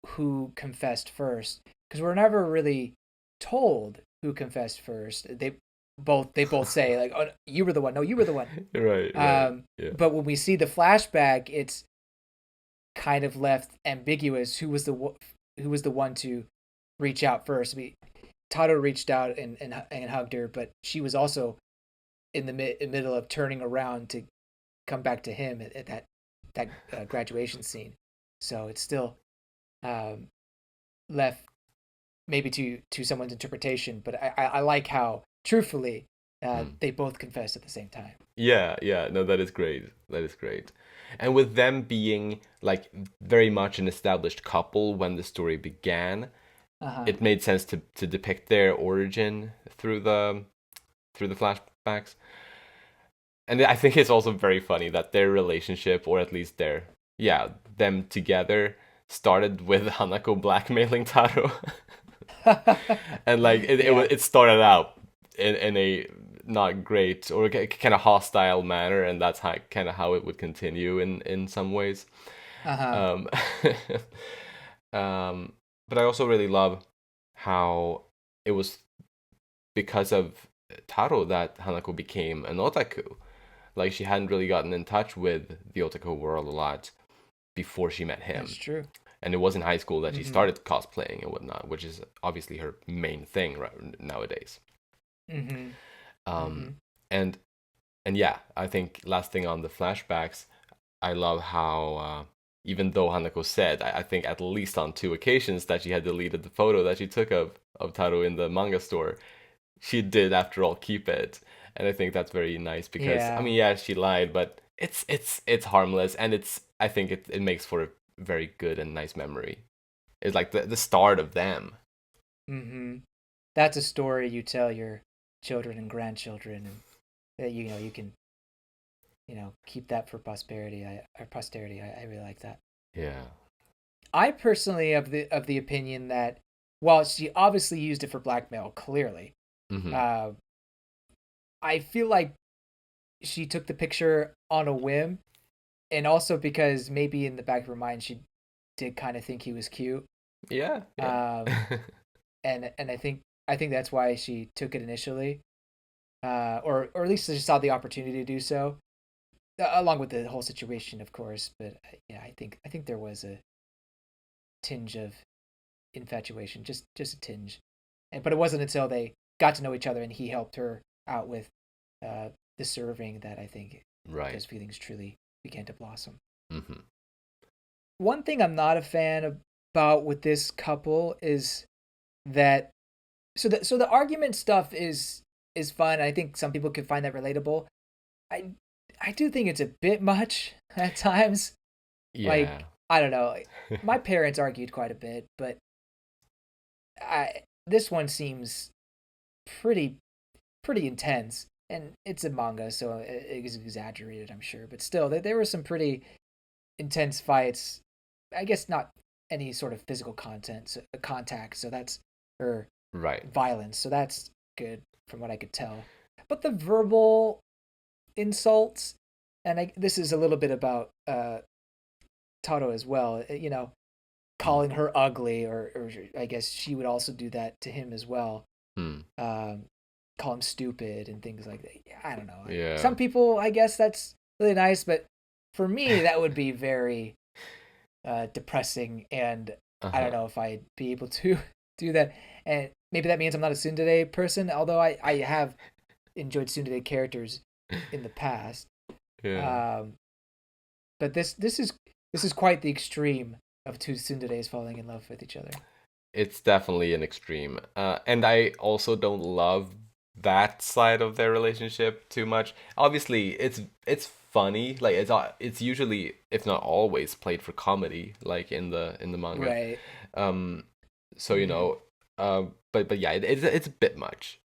who confessed first, because we're never really told who confessed first. They both say like, "Oh, you were the one." No, you were the one. Right. Yeah. But when we see the flashback, it's kind of left ambiguous who was the one to reach out first. Taro reached out and hugged her, but she was also in the middle of turning around to come back to him at that graduation scene. So it's still um, left maybe to someone's interpretation. But I like how truthfully Mm. they both confessed at the same time. Yeah. No, that is great. That is great. And with them being like very much an established couple when the story began, Uh huh. it made sense to depict their origin through the flashbacks. And I think it's also very funny that their relationship, or at least them together, started with Hanako blackmailing Taro. And like Yeah. it started out in a not great or kind of hostile manner, and that's how kind of how it would continue in some ways. Uh huh. Um, um, but I also really love how it was because of Taro that Hanako became an otaku. Like she hadn't really gotten in touch with the otaku world a lot before she met That's him. true. And it was in high school that she Mm-hmm. started cosplaying and whatnot, which is obviously her main thing right nowadays. Mm-hmm. Mm-hmm. Um, and and yeah, I think last thing on the flashbacks, I love how even though Hanako said, I think at least on two occasions that she had deleted the photo that she took of Taro in the manga store, she did after all keep it, and I think that's very nice because I Yeah. mean yeah she lied, but it's harmless, and I think it makes for a very good and nice memory. It's like the start of them. Mm-hmm. That's a story you tell your children and grandchildren, and that you can keep that for posterity. I really like that. Yeah. I personally of the opinion that while she obviously used it for blackmail, clearly, Mm-hmm. uh, I feel like she took the picture on a whim, and also because maybe in the back of her mind she did kind of think he was cute. Yeah. Um, and I think that's why she took it initially, or at least she saw the opportunity to do so, along with the whole situation, of course. But yeah, I think there was a tinge of infatuation, just a tinge, but it wasn't until they got to know each other and he helped her out with uh, the serving that I think Right. those feelings truly began to blossom. Mm-hmm. One thing I'm not a fan about with this couple is that so the argument stuff is fun. I think some people could find that relatable. I I do think it's a bit much at times. Yeah. Like I don't know. My parents argued quite a bit, but I this one seems pretty pretty intense, and it's a manga, so it is exaggerated, I'm sure. But still, there were some pretty intense fights. I guess not any sort of physical contact, so that's or Right. violence, so that's good from what I could tell. But the verbal insults, and this is a little bit about Taro as well. Mm. Calling her ugly, or I guess she would also do that to him as well. Mm. Um, call him stupid and things like that. I don't know. Yeah. Some people, I guess that's really nice, but for me, that would be very depressing, and I don't Uh-huh. know if I'd be able to do that. And maybe that means I'm not a tsundere person, although I have enjoyed tsundere characters in the past. Yeah. Um, but this is quite the extreme of two tsunderes falling in love with each other. It's definitely an extreme. And I also don't love that side of their relationship too much. Obviously, it's funny. Like it's usually, if not always, played for comedy, like in the manga. Right. Um, so Hmm. but yeah, it's a bit much.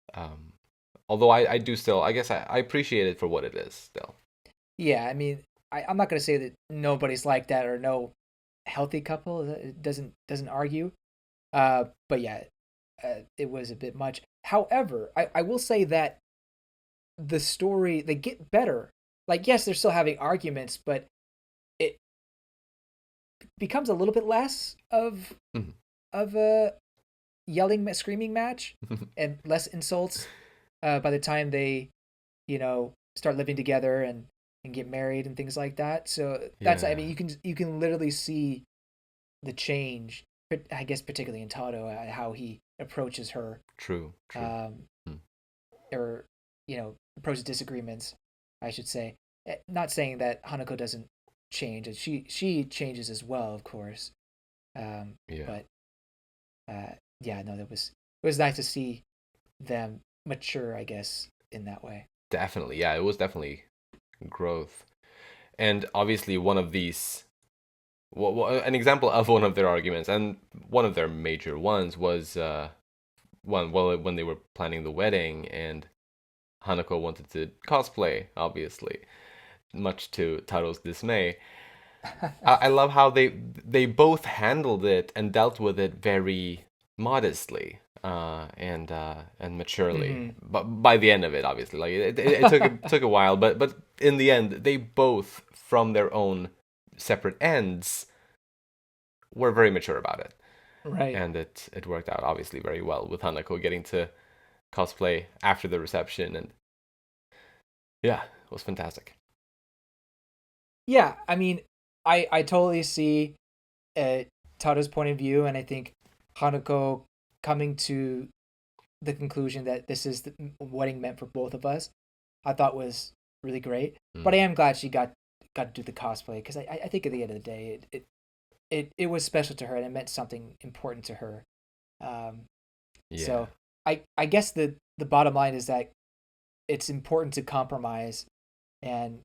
Although I do still, I guess I appreciate it for what it is still. Yeah, I mean, I'm not gonna say that nobody's like that or no healthy couple it doesn't argue. But yeah, it was a bit much. However, I will say that the story they get better. Like, yes, they're still having arguments, but it becomes a little bit less Mhm. of a yelling, screaming match, and less insults. By the time they, start living together and get married and things like that. So that's, I Yeah, mean, you can literally see the change. I guess particularly in Taro, how he approaches her, true, true. um, Mm. or approaches disagreements, I should say. Not saying that Hanako doesn't change, and she changes as well, of course. Um, Yeah, but yeah, no, it was nice to see them mature, I guess, in that way. definitely. Yeah, it was definitely growth. And obviously, one of these, an example of one of their arguments, and one of their major ones was when they were planning the wedding, and Hanako wanted to cosplay, obviously, much to Taro's dismay. I love how they both handled it and dealt with it very modestly and maturely. Hmm. But by the end of it, obviously, like it took a while, but in the end, they both, from their own separate ends, were very mature about it, Right. and it worked out obviously very well with Hanako getting to cosplay after the reception, and yeah, it was fantastic. Yeah, I mean, I totally see Tada's point of view, and I think Hanako coming to the conclusion that this is the wedding meant for both of us, I thought was really great. But I Mm. am glad she got to do the cosplay because I think at the end of the day, it was special to her and it meant something important to her. Um, Yeah, so I guess the bottom line is that it's important to compromise and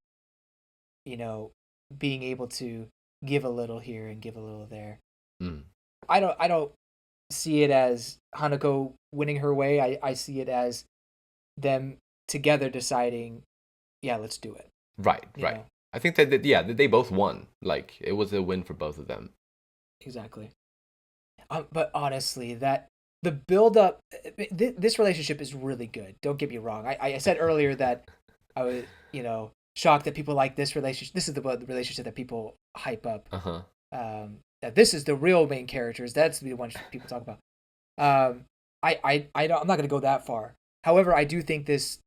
you know being able to give a little here and give a little there. mm. I don't see it as Hanako winning her way. I see it as them together deciding, yeah, let's do it. Right, You right. know, I think that yeah, they both won. Like it was a win for both of them. exactly. But honestly, that the build up, this relationship is really good. Don't get me wrong. I said earlier that I was, shocked that people like this relationship. This is the relationship that people hype up. Uh huh. That this is the real main characters. That's the one people talk about. Um, I don't, I'm not gonna go that far. However, I do think this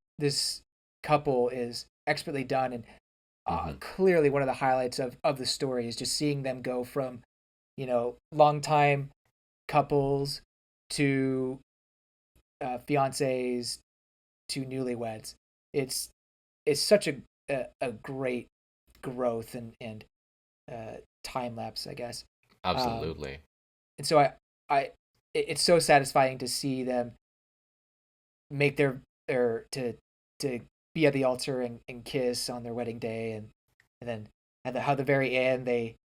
couple is expertly done and Mm-hmm. clearly one of the highlights of the story is just seeing them go from long time couples to fiancés to newlyweds. It's it's such a great growth and time lapse, I guess. Um, Absolutely. and so I it's so satisfying to see them make their to be at the altar and kiss on their wedding day and then at how the very end they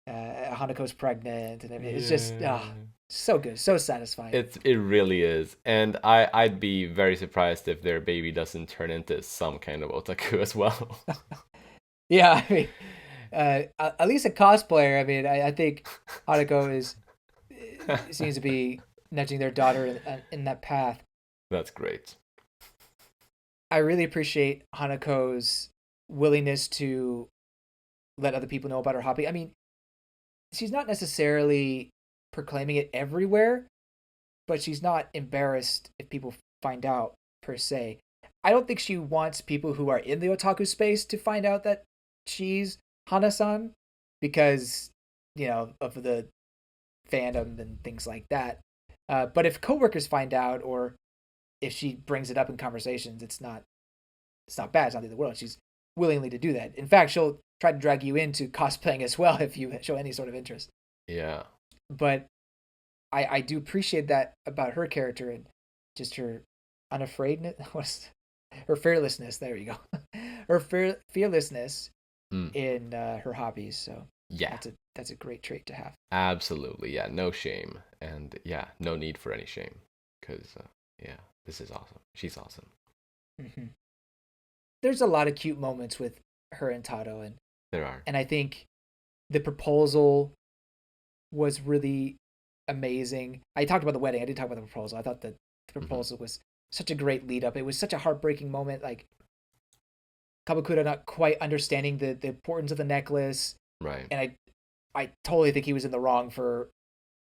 Hanako's pregnant and it's just Yeah. so good, so satisfying. It really is, and I'd be very surprised if their baby doesn't turn into some kind of otaku as well. Yeah, I mean, at least a cosplayer. I mean, I think Hanako is seems to be nudging their daughter in that path. That's great. I really appreciate Hanako's willingness to let other people know about her hobby. I mean, she's not necessarily proclaiming it everywhere, but she's not embarrassed if people find out per se. I don't think she wants people who are in the otaku space to find out that she's Hana-san because of the fandom and things like that. But if coworkers find out or if she brings it up in conversations, it's not bad. It's not the end of the world. She's willingly to do that. In fact, she'll try to drag you into cosplaying as well if you show any sort of interest. Yeah. But I do appreciate that about her character and just her unafraidness. What's her fearlessness? There you go. Her fearlessness Mm. in her hobbies. So Yeah, that's a great trait to have. absolutely. Yeah, no shame, and yeah, no need for any shame, because yeah, this is awesome. She's awesome. Hmm. There's a lot of cute moments with her and Taro, There are. and I think the proposal was really amazing. I talked about the wedding. I didn't talk about the proposal. I thought that the Hmm. proposal was such a great lead up. It was such a heartbreaking moment. Like Kabakura not quite understanding the importance of the necklace, Right. and I totally think he was in the wrong for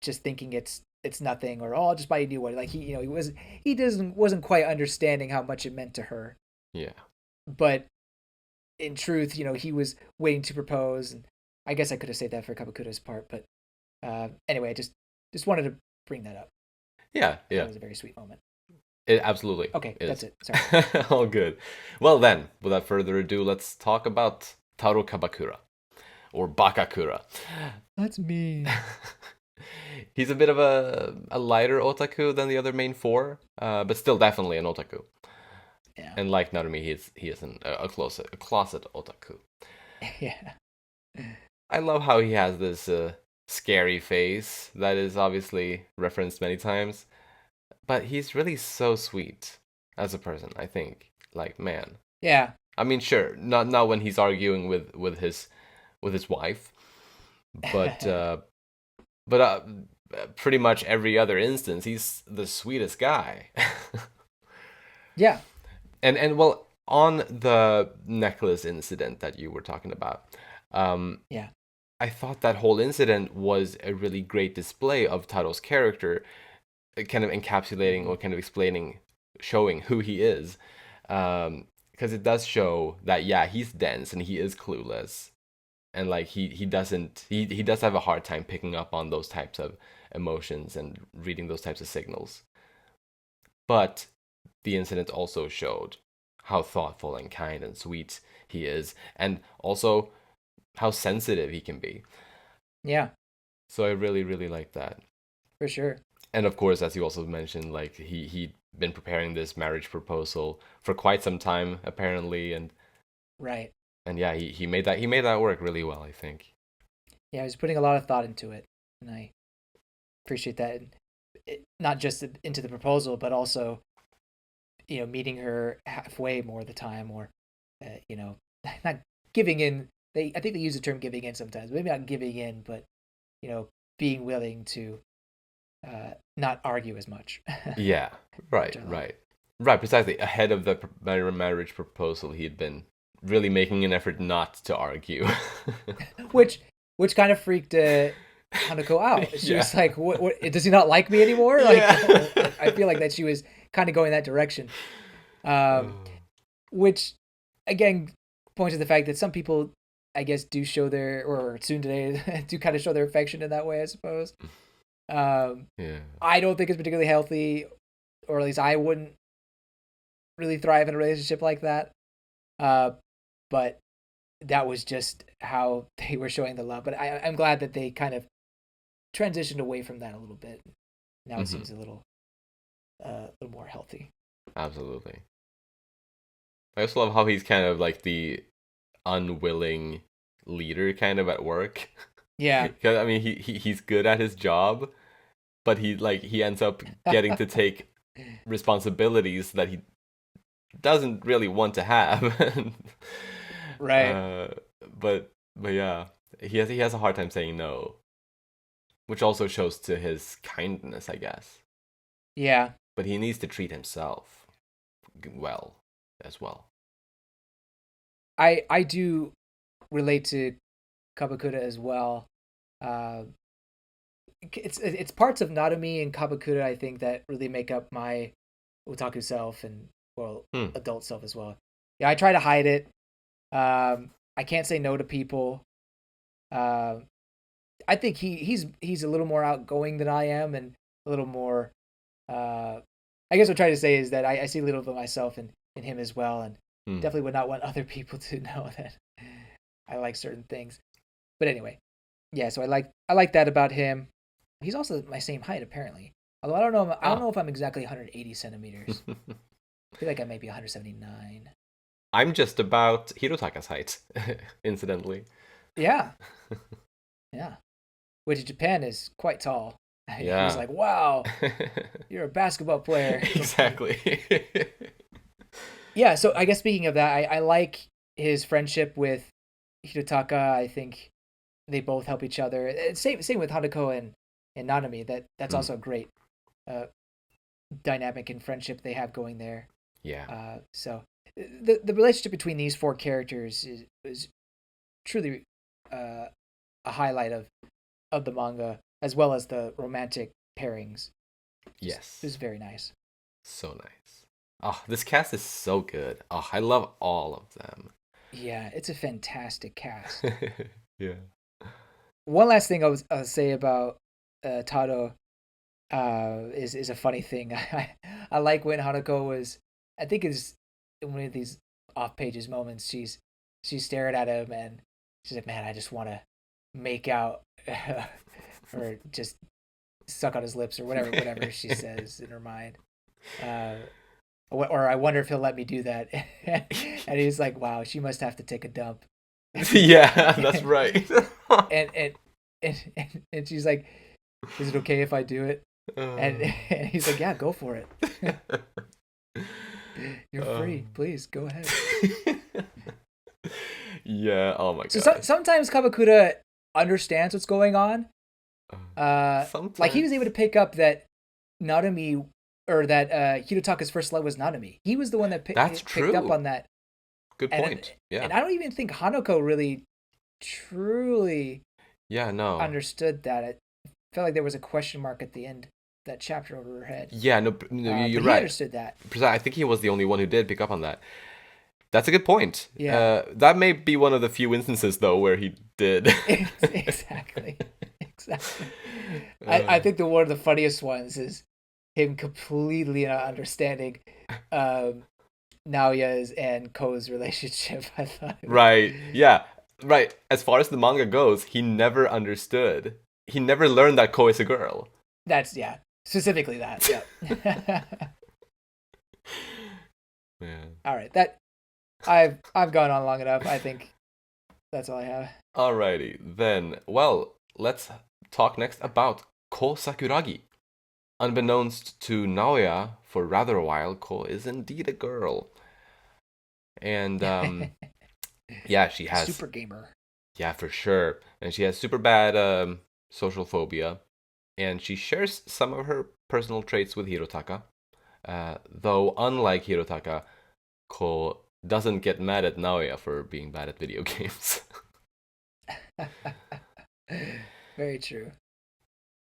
just thinking it's nothing, or oh, I'll just buy a new one. Like he doesn't wasn't quite understanding how much it meant to her. Yeah. But in truth, he was waiting to propose, and I guess I could have said that for Kabakura's part. But anyway, I just wanted to bring that up. Yeah. I thought it Yeah. was a very sweet moment. It absolutely Okay, that's is. it. Sorry. All good. Well then, without further ado, let's talk about Taro Kabakura or Bakakura. That's me. He's a bit of a lighter otaku than the other main four, but still definitely an otaku. Yeah. And like Narumi, he is a closet otaku. Yeah. I love how he has this scary face that is obviously referenced many times, but he's really so sweet as a person. I think, like, man. Yeah. I mean, sure, not when he's arguing with his wife, but pretty much every other instance, he's the sweetest guy. Yeah. And well, on the necklace incident that you were talking about, um, Yeah. I thought that whole incident was a really great display of Taro's character, kind of encapsulating Mhm. or kind of explaining, showing who he is. Because it does show that, yeah, he's dense and he is clueless. And like he doesn't he does have a hard time picking up on those types of emotions and reading those types of signals. But the incident also showed how thoughtful and kind and sweet he is, and also how sensitive he can be. Yeah, So I really, really like that. for sure. And of course, as you also mentioned, like he'd been preparing this marriage proposal for quite some time, apparently, Right. and yeah, he made that work really well, I think. Yeah, I was putting a lot of thought into it, and I appreciate that. And not just into the proposal, but also, meeting her halfway more of the time, or, not giving in. I think they use the term giving in sometimes. Maybe not giving in, but you know, being willing to not argue as much. Yeah, Which right, I like. right, right. Precisely ahead of the marriage proposal, he'd been really making an effort not to argue. which which kind of freaked Hanako out. She Yeah, was like, "What? Does he not like me anymore?" Like, yeah. I feel like that she was kind of going that direction, um, Oh. which again points to the fact that some people, I guess, do show their or soon today do kind of show their affection in that way. I suppose. Um, Yeah. I don't think it's particularly healthy, or at least I wouldn't really thrive in a relationship like that. Uh, but that was just how they were showing the love. But I'm glad that they kind of transitioned away from that a little bit. Now it Hmm. seems a little more healthy. Absolutely. I also love how he's kind of like the unwilling leader kind of at work. Yeah. 'Cause, I mean, he's good at his job, but he ends up getting to take responsibilities that he doesn't really want to have. Right. uh, but yeah, he has a hard time saying no, which also shows to his kindness, I guess. Yeah. But he needs to treat himself well as well. I do relate to Kabakura as well. Uh, it's parts of Narumi and Kabakura I think that really make up my otaku self and well Hmm. adult self as well. Yeah, I try to hide it. I can't say no to people. Um, I think he's a little more outgoing than I am, and a little more. Uh, I guess what I'm trying to say is that I see a little bit of myself in him as well, and Hmm. definitely would not want other people to know that I like certain things. But anyway, yeah. So I like that about him. He's also my same height apparently. Although I don't know Ah. if I'm exactly 180 centimeters. I feel like I might be 179. I'm just about Hirotaka's height, incidentally. Yeah, yeah. Which in Japan is quite tall. He was Yeah. like, "Wow, you're a basketball player." Exactly. Yeah. So I guess speaking of that, I like his friendship with Hirotaka. I think they both help each other. Same with Hanako and Nanami. That's Mm, also a great uh, dynamic and friendship they have going there. yeah. So the relationship between these four characters is truly a highlight of the manga, as well as the romantic pairings. Just Yes. very nice. So nice. Oh, this cast is so good. Oh, I love all of them. Yeah, it's a fantastic cast. Yeah. One last thing I'll say about Taro is a funny thing. I like when Hanako was, I think is in one of these off pages moments. She's staring at him and she's like, "Man, I just want to make out," or just suck on his lips or whatever she says in her mind. Uh, or I wonder if he'll let me do that. And he's like, "Wow, she must have to take a dump." Yeah, that's right. and and and she's like, "Is it okay if I do it?" And, Uh, and he's like, "Yeah, go for it. You're free. um, Please go ahead." yeah, oh my So god. sometimes Kabakura understands what's going on. Like he was able to Sometimes. pick up that Narumi or that Hirotaka's first love was Nanami. He was the one that That's picked up true. on that, Good and point. Yeah. and I don't even think Hanako really truly Yeah, no. understood that. It felt like there was a question mark at the end of that chapter over her head. Yeah, no, no, you're But he right. understood that. I think he was the only one who did pick up on that. That's a good point. Yeah, That may be one of the few instances, though, where he did. exactly, exactly. I Uh, think the one of the funniest ones is him completely not understanding um, Naoya's and Ko's relationship. I thought it was right. Yeah. Right. As far as the manga goes, he never understood. He never learned that Ko is a girl. that's yeah, specifically that. Yeah. Man. All right, that I've gone on long enough. I think that's all I have. Alrighty, then. Well, let's talk next about Ko Sakuragi. Unbeknownst to Naoya, for rather a while, Ko is indeed a girl. And yeah, she has, Super gamer. yeah, for sure. And she has super bad social phobia. And she shares some of her personal traits with Hirotaka. Though, unlike Hirotaka, Ko doesn't get mad at Naoya for being bad at video games. Very true.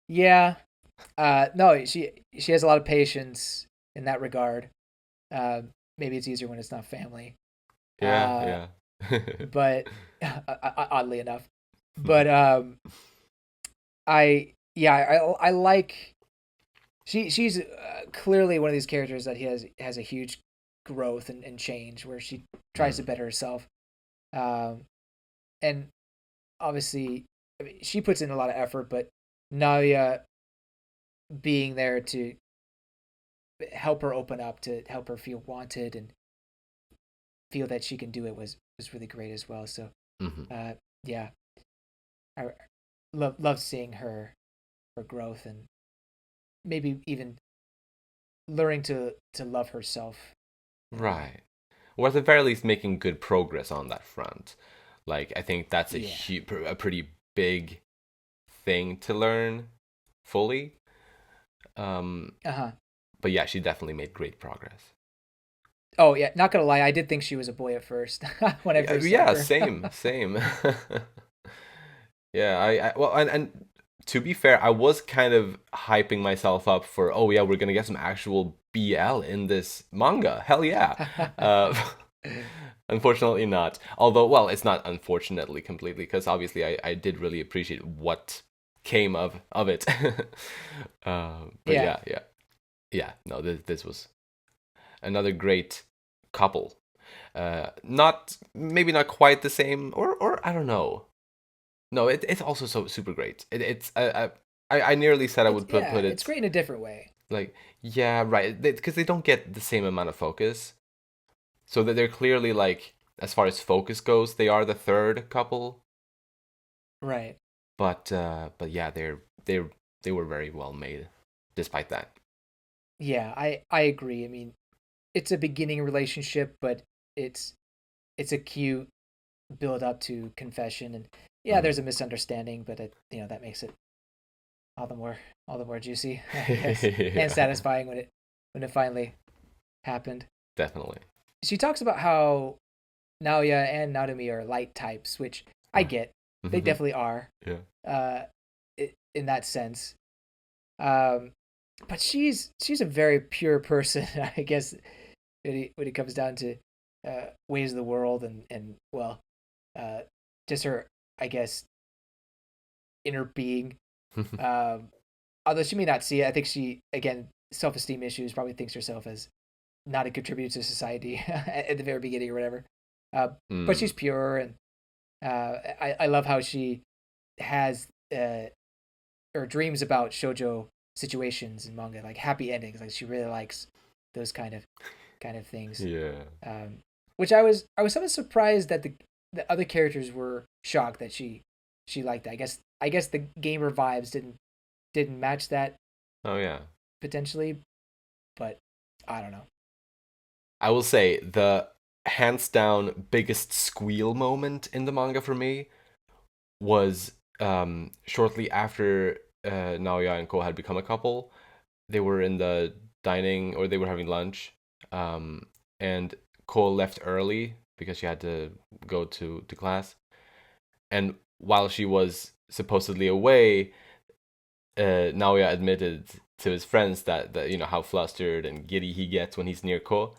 Yeah. No, she has a lot of patience in that regard. Maybe it's easier when it's not family. Uh, Yeah, but oddly enough, but I like she's clearly one of these characters that he has a huge growth and change where she tries to Mm, better herself. Um, and obviously, I mean, she puts in a lot of effort, but Naoya being there to help her open up, to help her feel wanted and feel that she can do it was really great as well. So, mhm. yeah, I love seeing her growth and maybe even learning to love herself in a way. Right. Or at the very least, making good progress on that front. Like, I think that's Yeah. a pretty big thing to learn fully. Um, Uh huh. but yeah, she definitely made great progress. Oh yeah. Not gonna lie, I did think she was a boy at first when I Yeah, first saw yeah, her. same, same. Yeah, well, and to be fair, I was kind of hyping myself up for, oh yeah, we're gonna get some actual BL in this manga. Hell yeah. Uh, unfortunately not. Although, well, it's not unfortunately completely, because obviously I did really appreciate what came of it. But Yeah. yeah. No, this was another great couple. Not maybe not quite the same, or I don't know. No, it's also so super great. It's I nearly said I would put It's it great in a different way. like, yeah, right, because they don't get the same amount of focus. So that they're clearly like, as far as focus goes, they are the third couple. Right. But yeah, they were very well made, despite that. Yeah, I agree. I mean, it's a beginning relationship, but it's it's a cute build up to confession, and yeah, Mm. there's a misunderstanding, but that makes it all the more juicy, I guess, and Yeah, satisfying when it finally happened. definitely. She talks about how Naoya and Narumi are light types, which I Uh, get. They definitely are, yeah. uh, in that sense. Um, but she's a very pure person, I guess, when it comes down to ways of the world and well, uh, just her, I guess, inner being. Um, Although she may not see it, I think she again self-esteem issues, probably thinks herself as not a contributor to society at the very beginning or whatever. Uh, but she's Mm. pure, and I love how she has or dreams about shojo situations in manga, like happy endings. Like she really likes those kind of things. Yeah. Um, which I was somewhat surprised that the other characters were shocked that she liked that. I guess the gamer vibes didn't match that Oh yeah. potentially, but I don't know. I will say the hands down biggest squeal moment in the manga for me was shortly after Naoya and Ko had become a couple. They were in the dining, or they were having lunch, and Ko left early because she had to go to class. And while she was supposedly away, Naoya admitted to his friends that how flustered and giddy he gets when he's near Ko.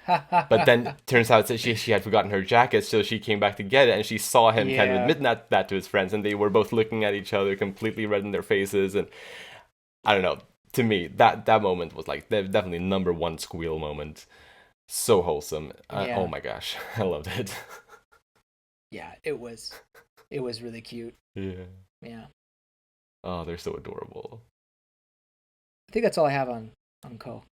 But then turns out that she had forgotten her jacket, so she came back to get it, and she saw him kind of Yeah, admit that to his friends, and they were both looking at each other, completely red in their faces. And I don't know. To me, that moment was like definitely number one squeal moment. So wholesome. Oh yeah, my gosh, I loved it. yeah. It was really cute. Yeah. Yeah, Oh, they're so adorable. I think that's all I have on Ko.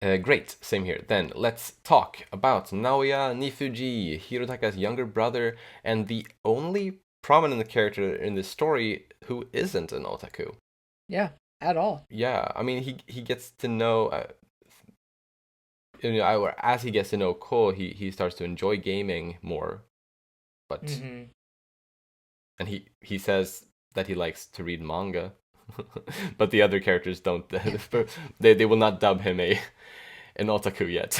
Great, same here. Then let's talk about Naoya Nifuji, Hirotaka's younger brother, and the only prominent character in this story who isn't an otaku. Yeah, at all. Yeah, I mean he gets to know, as he gets to know Ko, he starts to enjoy gaming more. But Mm-hmm. and he says that he likes to read manga, but the other characters don't. They will not dub him an otaku yet.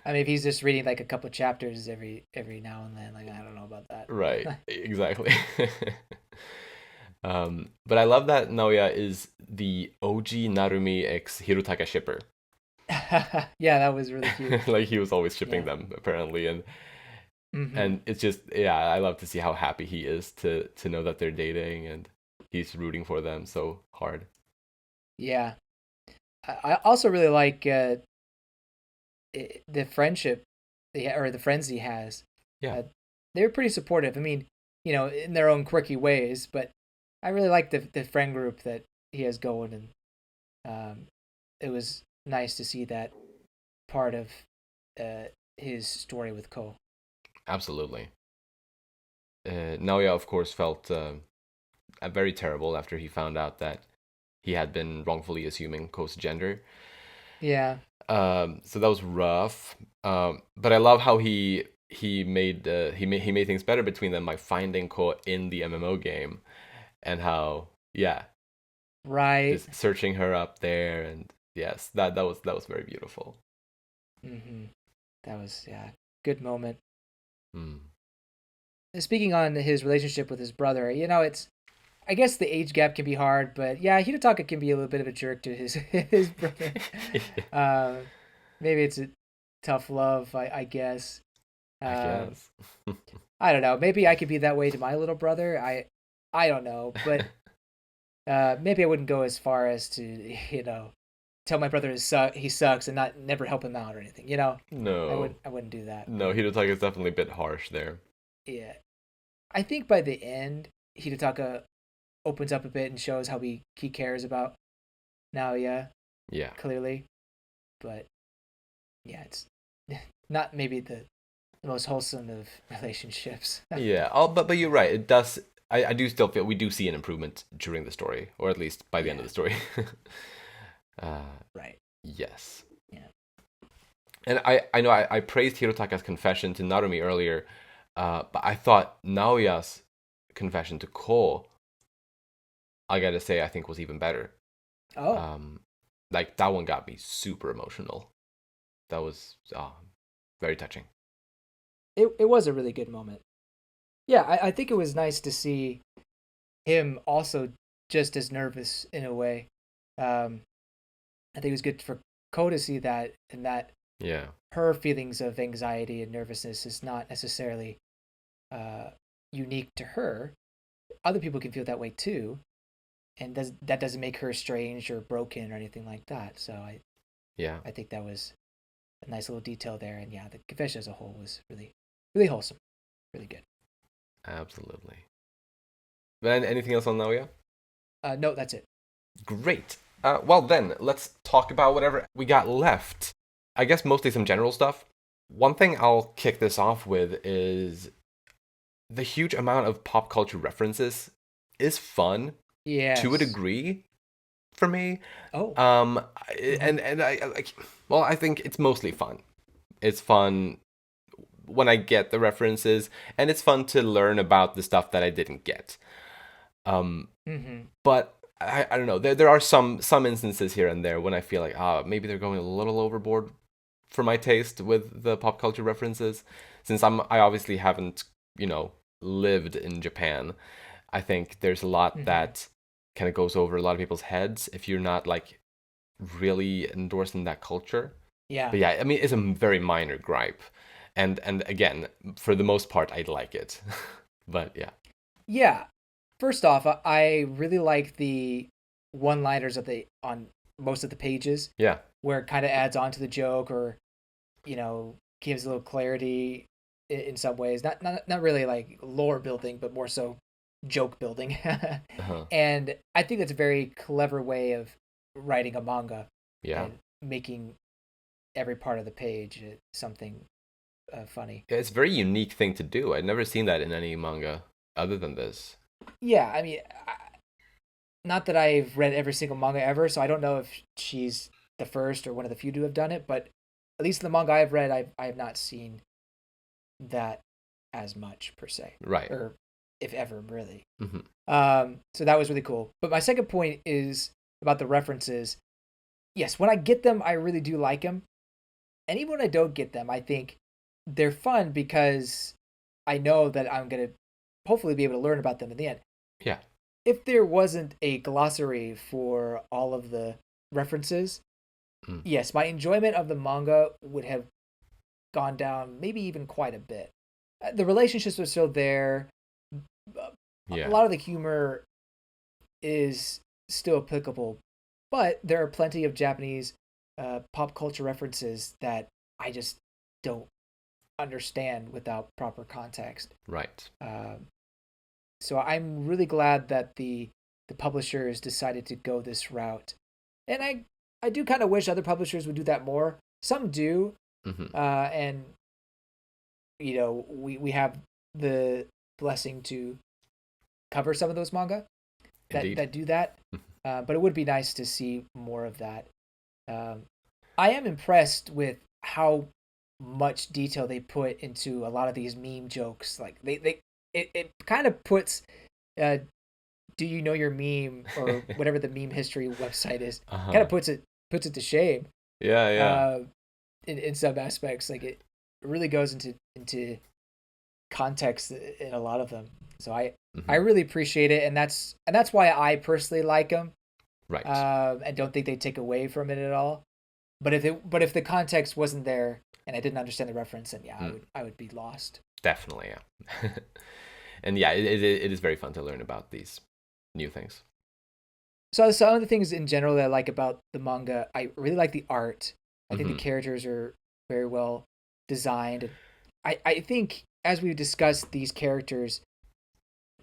I mean, if he's just reading like a couple chapters every now and then, like I don't know about that. Right, exactly. But I love that Naoya is the OG Narumi x Hirotaka shipper. Yeah, that was really cute. Like he was always shipping Yeah. them apparently, Mm-hmm. and it's just, yeah, I love to see how happy he is to know that they're dating, and he's rooting for them so hard. Yeah. I also really like the friendship, or the friends he has. Yeah, Uh, they're pretty supportive. I mean, in their own quirky ways, but I really like the friend group that he has going, and it was nice to see that part of his story with Ko. absolutely. Naoya, of course, felt very terrible after he found out that he had been wrongfully assuming Ko's gender. Yeah. So that was rough. But I love how he made things better between them by finding Ko in the MMO game, and how, yeah, Right. just searching her up there, and yes, that was very beautiful. Mm-hmm. That was, yeah, good moment. Mm. Speaking on his relationship with his brother, it's, I guess the age gap can be hard, but yeah, Hirotaka can be a little bit of a jerk to his his brother. Uh, Maybe it's a tough love, I guess. I Um, guess. I don't know. Maybe I could be that way to my little brother. I don't know, but maybe I wouldn't go as far as to tell my brother he sucks and not never help him out or anything. I No, wouldn't do that. no, Hirotaka is definitely a bit harsh there. Yeah, I think by the end, Hidetaka opens up a bit and shows how he cares about Naoya Yeah. clearly. But yeah, it's not maybe the most wholesome of relationships. Yeah. Oh, but you're right. It does. I do still feel we do see an improvement during the story, or at least by the end of Yeah, the story. uh, right. yes. Yeah. And I know I praised Hirotaka's confession to Narumi earlier, but I thought Naoya's confession to Ko, I gotta say, I think was even better. Oh, Um, like that one got me super emotional. That was very touching. it was a really good moment. Yeah, I think it was nice to see him also just as nervous in a way. Um, I think it was good for Ko to see that, and that Yeah. her feelings of anxiety and nervousness is not necessarily uh, unique to her. Other people can feel that way too, and that doesn't make her strange or broken or anything like that. So Yeah. I think that was a nice little detail there. And yeah, the confession as a whole was really wholesome, really good. Absolutely. Then anything else on Naoya? No, that's it. Great. Well, then, let's talk about whatever we got left. I guess mostly some general stuff. One thing I'll kick this off with is the huge amount of pop culture references is fun to a Yes. degree for me. Oh. And I like, well, I think it's mostly fun. It's fun when I get the references, and it's fun to learn about the stuff that I didn't get. Mm-hmm. But I don't know. There are some instances here and there when I feel like maybe they're going a little overboard for my taste with the pop culture references. Since I obviously haven't lived in Japan, I think there's a lot Mm-hmm. that kind of goes over a lot of people's heads if you're not like really endorsing that culture. Yeah. But yeah, I mean it's a very minor gripe, and again, for the most part, I like it. But yeah, Yeah. First off, I really like the one-liners of the on most of the pages yeah, where it kind of adds on to the joke or gives a little clarity in some ways. Not really like lore building, but more so joke building. uh-huh. And I think that's a very clever way of writing a manga Yeah. and making every part of the page something funny. Yeah, it's a very unique thing to do. I'd never seen that in any manga other than this. Yeah, I mean, not that I've read every single manga ever, so I don't know if she's the first or one of the few to have done it. But at least in the manga I've read, I have not seen that as much per se, Right. or if ever really. Hmm. So that was really cool. But my second point is about the references. Yes, when I get them, I really do like them, and even when I don't get them, I think they're fun because I know that I'm gonna hopefully be able to learn about them in the end. Yeah. If there wasn't a glossary for all of the references, Mm. yes, my enjoyment of the manga would have gone down maybe even quite a bit. The relationships are still there. A Yeah. lot of the humor is still applicable, but there are plenty of Japanese pop culture references that I just don't understand without proper context. Right. So I'm really glad that the publishers decided to go this route, and I do kind of wish other publishers would do that more. Some do, Hmm. and we have the blessing to cover some of those manga Indeed. that do that. But it would be nice to see more of that. Um, I am impressed with how much detail they put into a lot of these meme jokes. Like it kind of puts uh, do you know your meme or whatever the meme history website is, kind Uh-huh. of puts it to shame Yeah, yeah. uh, in some aspects. Like it really goes into context in a lot of them. So I Hmm. really appreciate it, and that's why I personally like them. Right. And don't think they take away from it at all. But if the context wasn't there and I didn't understand the reference, then yeah, Mm. I would be lost. Definitely, yeah. And yeah, it is very fun to learn about these new things. So some of the things in general that I like about the manga, I really like the art. I think the Hmm. characters are very well designed. I think as we've discussed, these characters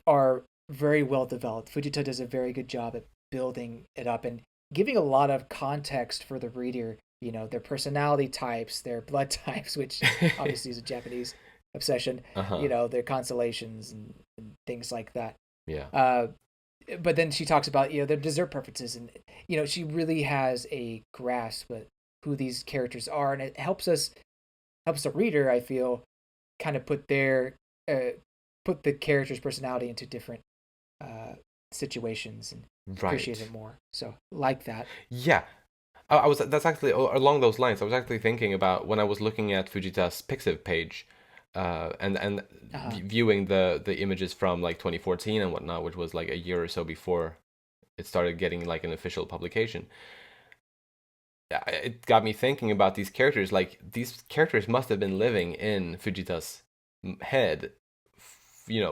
are very well developed. Fujita does a very good job at building it up and giving a lot of context for the reader. You know, their personality types, their blood types, which obviously is a Japanese obsession. Uh-huh. You know, their constellations and things like that. Yeah. But then she talks about their dessert preferences, and she really has a grasp of who these characters are, and it helps the reader, I feel, kind of put the character's personality into different situations and appreciate Right. it more. So like that. Yeah. I was that's actually along those lines. I was actually thinking about when I was looking at Fujita's Pixiv page, and Uh-huh. viewing the images from like 2014 and whatnot, which was like a year or so before it started getting like an official publication. It got me thinking about these characters. Like these characters must have been living in Fujita's head,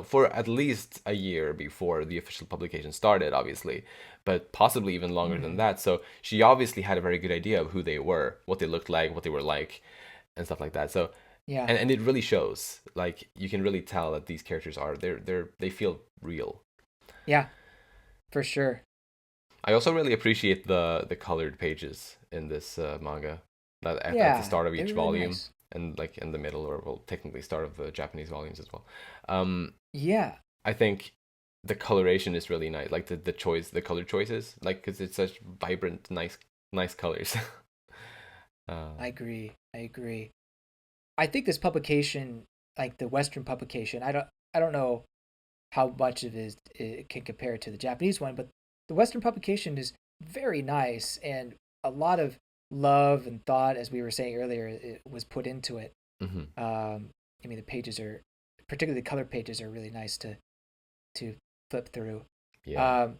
for at least a year before the official publication started, obviously, but possibly even longer than Mm-hmm. that. So she obviously had a very good idea of who they were, what they looked like, what they were like, and stuff like that. So, Yeah. and it really shows. Like you can really tell that these characters they feel real. Yeah, for sure. I also really appreciate the colored pages in this manga. That at the Yeah, start of they're each really volume nice. and like in the middle, or well, technically start of the Japanese volumes as well. Um, Yeah, I think the coloration is really nice. Like the color choices, like because it's such vibrant, nice colors. I uh, agree. I agree. I think this publication, like the Western publication, I don't know how much of it can compare to the Japanese one, but the Western publication is very nice and a lot of love and thought, as we were saying earlier, it was put into it. hmm I mean, the pages are, particularly the color pages, are really nice to flip through. Yeah, Um,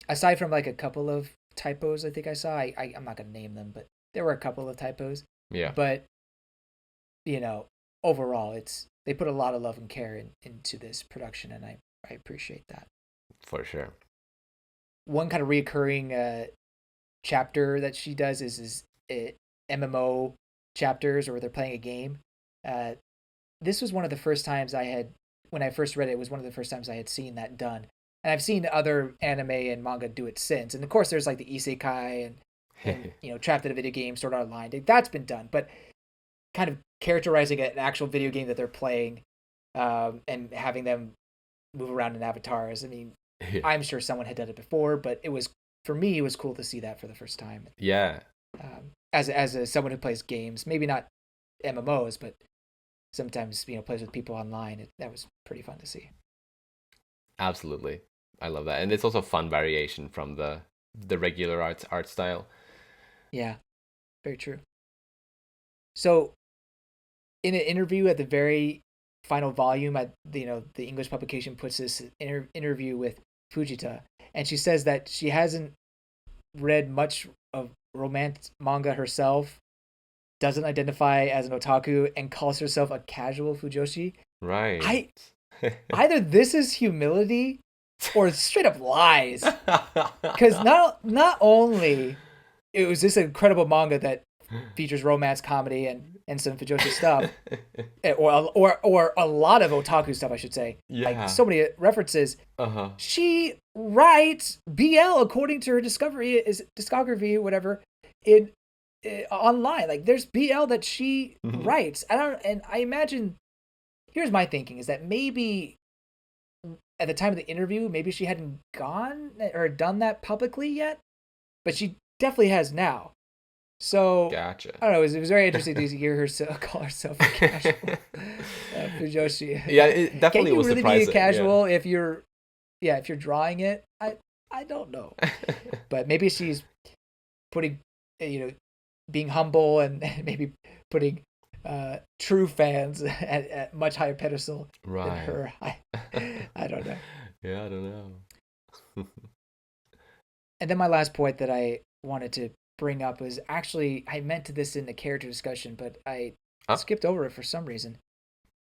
Aside from like a couple of typos, I think I saw. I'm not gonna name them, but there were a couple of typos. yeah, But you know, overall, they put a lot of love and care into this production, and I appreciate that. for sure. One kind of reoccurring chapter that she does is MMO chapters, or they're playing a game. Uh, this was one of the first times when I first read it, it was one of the first times I had seen that done. And I've seen other anime and manga do it since. And of course, there's like the isekai and trapped in a video game, Sword Art Online. That's been done, but kind of characterizing an actual video game that they're playing, and having them move around in avatars. I mean, Yeah, I'm sure someone had done it before, but for me it was cool to see that for the first time. yeah, As someone who plays games, maybe not MMOs, but sometimes plays with people online. That was pretty fun to see. absolutely. I love that, and it's also fun variation from the regular art style. Yeah, very true. So in an interview at the very final volume, at the English publication puts this interview with Fujita, and she says that she hasn't read much of romance manga herself, doesn't identify as an otaku, and calls herself a casual fujoshi. Right. I Either this is humility or straight up lies, because not only it was this incredible manga that features romance comedy and some fujoshi stuff, or a lot of otaku stuff, I should say. Like Yeah. so many references. Uh-huh. She writes BL according to her discography, whatever, in online. Like there's BL that she writes. I imagine. Here's my thinking: is that maybe at the time of the interview, maybe she hadn't gone or done that publicly yet, but she definitely has now. So Gotcha. I don't know. It was very interesting to hear her call herself a casual Fujoshi. Yeah, it Can definitely you was really be a surprising. Yeah. casual if you're drawing it? I don't know, but maybe she's putting being humble and maybe putting true fans at much higher pedestal than Right. her. I don't know. Yeah, I don't know. And then my last point that I wanted to bring up was actually I meant to this in the character discussion, but I Huh? skipped over it for some reason.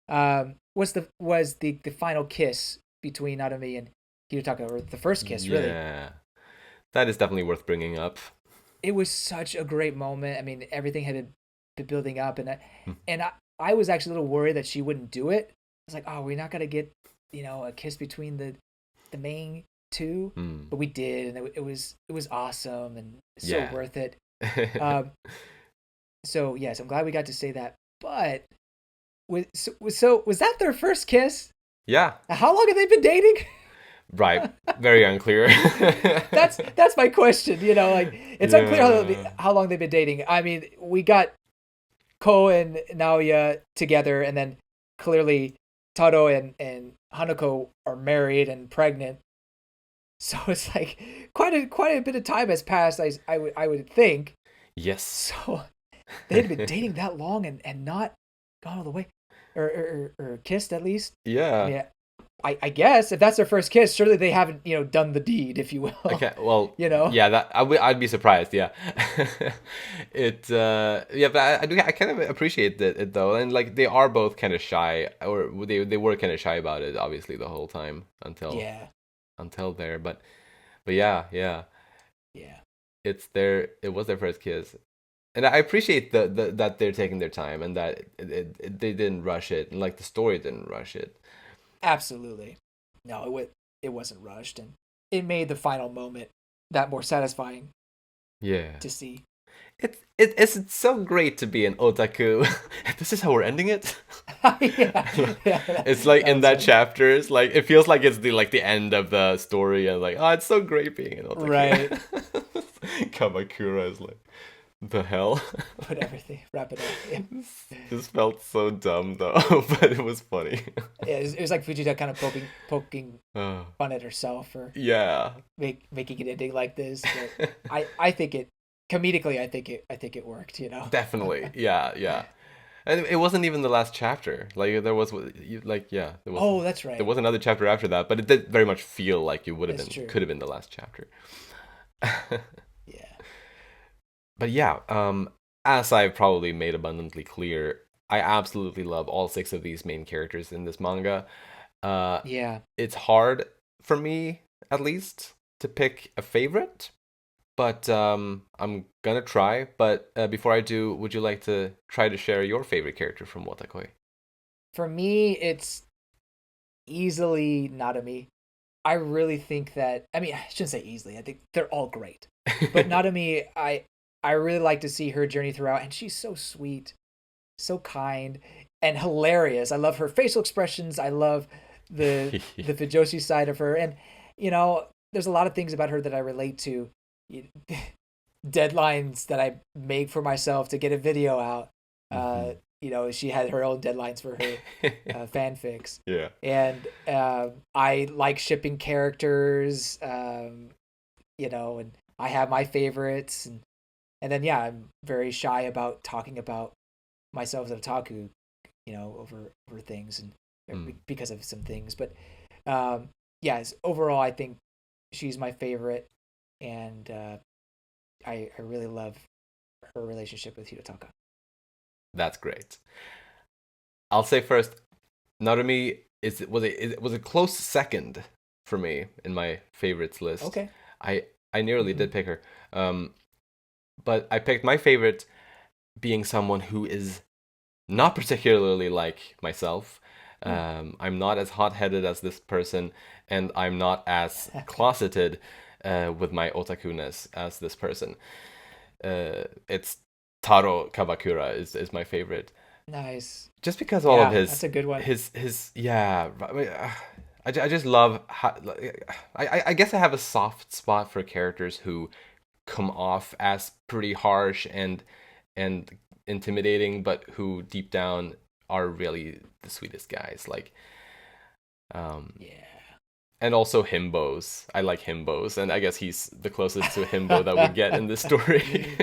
Was the final kiss between Narumi and Hirotaka, or the first kiss, really? Yeah. That is definitely worth bringing up. It was such a great moment. I mean, everything had been building up, and I was actually a little worried that she wouldn't do it. I was like, oh, we're not gonna get a kiss between the main two, Mm. but we did, and it was awesome and so Yeah. worth it. Um, so yes, I'm glad we got to say that. But was that their first kiss? Yeah. How long have they been dating? Right. Very unclear. That's my question. Like it's unclear Yeah. how long they've been dating. I mean, we got Ko and Naoya together, and then clearly Taro and Hanako are married and pregnant. So it's like quite a bit of time has passed. I would think. Yes. So they had been dating that long and not gone all the way, or kissed at least. I Yeah. mean, I guess if that's their first kiss, surely they haven't done the deed, if you will. Okay. Well, you know. yeah, that I'd be surprised, yeah. Yeah, but I kind of appreciate it though. And like they are both kind of shy, or they were kind of shy about it obviously the whole time Yeah. until there, but yeah, yeah. Yeah. It was their first kiss. And I appreciate that they're taking their time and that they didn't rush it, and like the story didn't rush it. Absolutely. No, it wasn't rushed, and it made the final moment that more satisfying Yeah. to see. It's so great to be an otaku. This is how we're ending it. Yeah. Yeah. It's like That in was that funny. chapter, it's like it feels like it's the end of the story, and like, oh, it's so great being an otaku. Right. Kabakura is like, the hell. Put everything, wrap it up. Yeah. This felt so dumb though, but it was funny. Yeah, it was like Fujita kind of poking Uh, fun at herself for yeah, making it ending like this. But I think it comedically, I think it worked. definitely. Yeah, yeah. And it wasn't even the last chapter. Like there was, yeah, Oh, that's there right. was another chapter after that, but it did very much feel like it would have That's been, true. could have been the last chapter. Yeah. But yeah, as I've probably made abundantly clear, I absolutely love all six of these main characters in this manga. Uh, Yeah. it's hard for me, at least, to pick a favorite, but I'm gonna try. But before I do, would you like to try to share your favorite character from Wotakoi? For me, it's easily Narumi. I really think that. I mean, I shouldn't say easily. I think they're all great, but Narumi, I really like to see her journey throughout, and she's so sweet, so kind, and hilarious. I love her facial expressions. I love the Fujoshi side of her, and there's a lot of things about her that I relate to. Deadlines that I make for myself to get a video out. Mhm. She had her own deadlines for her fanfics, Yeah. and I like shipping characters. And I have my favorites, and then yeah, I'm very shy about talking about myself as an otaku, over things and Mm. because of some things. But yes, overall, I think she's my favorite, and I really love her relationship with Hirotaka. That's great. I'll say first, Narumi was a close second for me in my favorites list. Okay. I nearly did pick her, but I picked my favorite being someone who is not particularly like myself. I'm not as hot-headed as this person, and I'm not as closeted with my otaku-ness as this person. It's Taro Kabakura is my favorite. Nice. Just because all of Yeah, that's a good one. his yeah, I just love how, I guess I have a soft spot for characters who come off as pretty harsh and intimidating, but who deep down are really the sweetest guys. Like, Yeah. and also himbos. I like himbos, and I guess he's the closest to a himbo that we get in this story.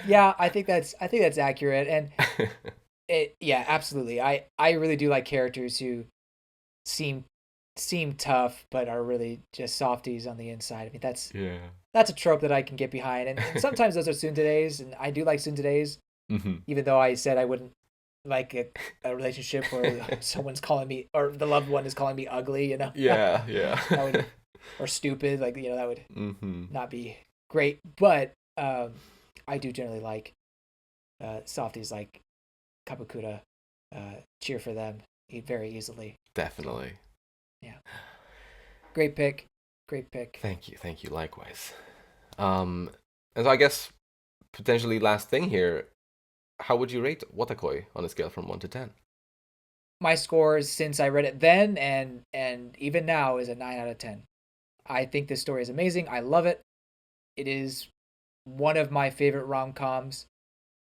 Yeah, I think that's accurate, and yeah, absolutely. I really do like characters who seem tough but are really just softies on the inside. I mean, Yeah. that's a trope that I can get behind, and sometimes those are tsunderes, and I do like tsunderes, Hmm. even though I said I wouldn't like a relationship where someone's calling me or the loved one is calling me ugly. Yeah, yeah. That would or stupid, like that would Hmm. not be great. But I do generally like softies like Kabakura. Cheer for them very easily. Definitely. Yeah. Great pick. Great pick. Thank you. Likewise. And so I guess potentially last thing here, how would you rate Wotakoi on a scale from 1 to 10? My scores since I read it then and even now is a 9 out of 10. I think this story is amazing. I love it. It is one of my favorite rom-coms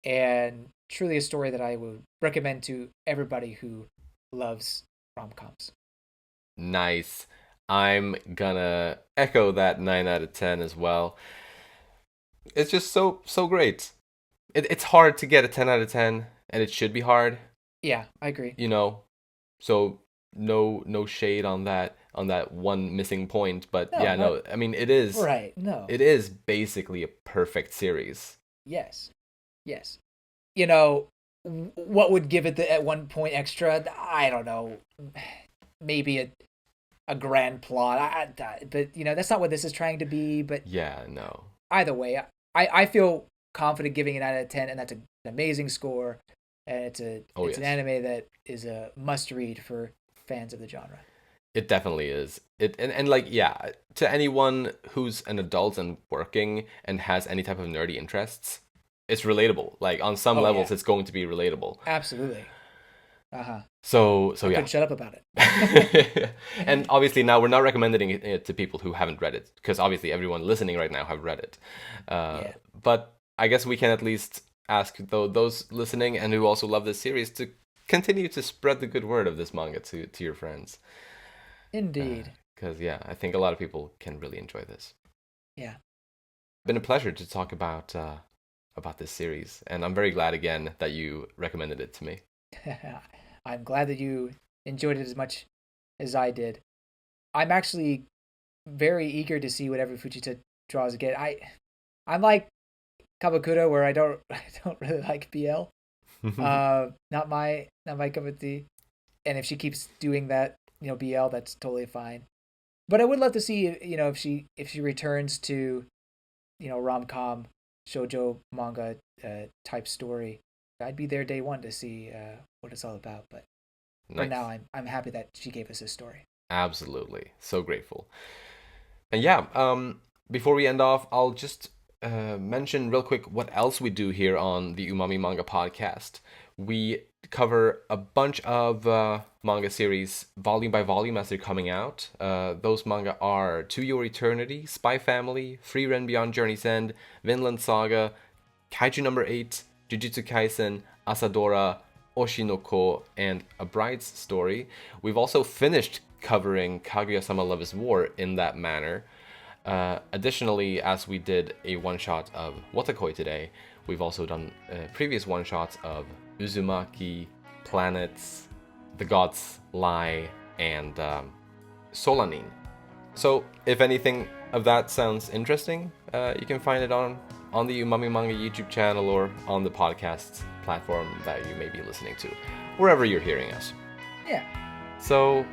and truly a story that I would recommend to everybody who loves rom-coms. Nice. I'm gonna echo that 9 out of 10 as well. It's just so great. It's hard to get a 10 out of 10, and it should be hard, Yeah, I agree. you know. So no shade on that one missing point, but No, yeah, not no. I mean, it is right. No. it is basically a perfect series. Yes. Yes. You know, what would give it the at one point extra? I don't know. Maybe a grand plot. But that's not what this is trying to be. But Yeah, no. either way, I feel confident giving it out of 10, and that's an amazing score. And it's Oh an yes. anime that is a must read for fans of the genre. It definitely is. And like yeah, to anyone who's an adult and working and has any type of nerdy interests, it's relatable. Like on some Oh levels yeah, it's going to be relatable. absolutely. Uh-huh. So I yeah. couldn't shut up about it. And obviously now we're not recommending it to people who haven't read it because obviously everyone listening right now have read it. Yeah. But I guess we can at least ask those listening and who also love this series to continue to spread the good word of this manga to your friends. Indeed. Because yeah, I think a lot of people can really enjoy this. Yeah. Been a pleasure to talk about this series, and I'm very glad again that you recommended it to me. I'm glad that you enjoyed it as much as I did. I'm actually very eager to see whatever Fujita draws again. I'm like Kabakura where I don't really like BL. Not my cup of tea. And if she keeps doing that, BL, that's totally fine. But I would love to see, if she returns to, rom-com, shoujo manga type story. I'd be there day one to see what it's all about. But for Nice. now, I'm happy that she gave us this story. Absolutely. So grateful. And yeah, before we end off, I'll just mention real quick what else we do here on the Umami Manga podcast. We cover a bunch of manga series volume by volume as they're coming out. Those manga are To Your Eternity, Spy Family, Free Ren Beyond Journey's End, Vinland Saga, Kaiju number 8, Jujutsu Kaisen, Asadora, Oshinoko, and A Bride's Story. We've also finished covering Kaguya-sama Love is War in that manner. Additionally, as we did a one-shot of Wotakoi today, we've also done previous one-shots of Uzumaki, Planets, The Gods Lie, and Solanin. So, if anything of that sounds interesting, you can find it on the Umami Manga YouTube channel or on the podcast platform that you may be listening to, wherever you're hearing us. Yeah. So,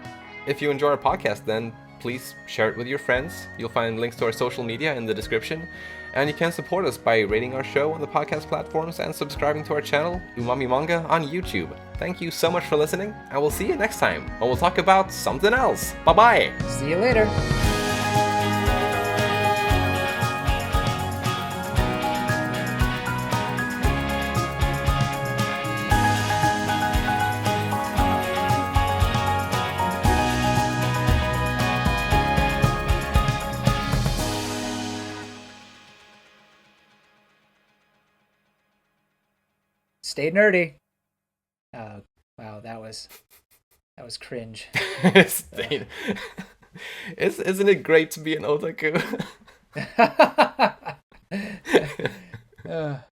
if you enjoy our podcast, then please share it with your friends. You'll find links to our social media in the description. And you can support us by rating our show on the podcast platforms and subscribing to our channel, Umami Manga, on YouTube. Thank you so much for listening, and we'll see you next time when we'll talk about something else. Bye-bye! See you later. Stay nerdy. Oh, wow, that was cringe. Isn't it great to be an otaku?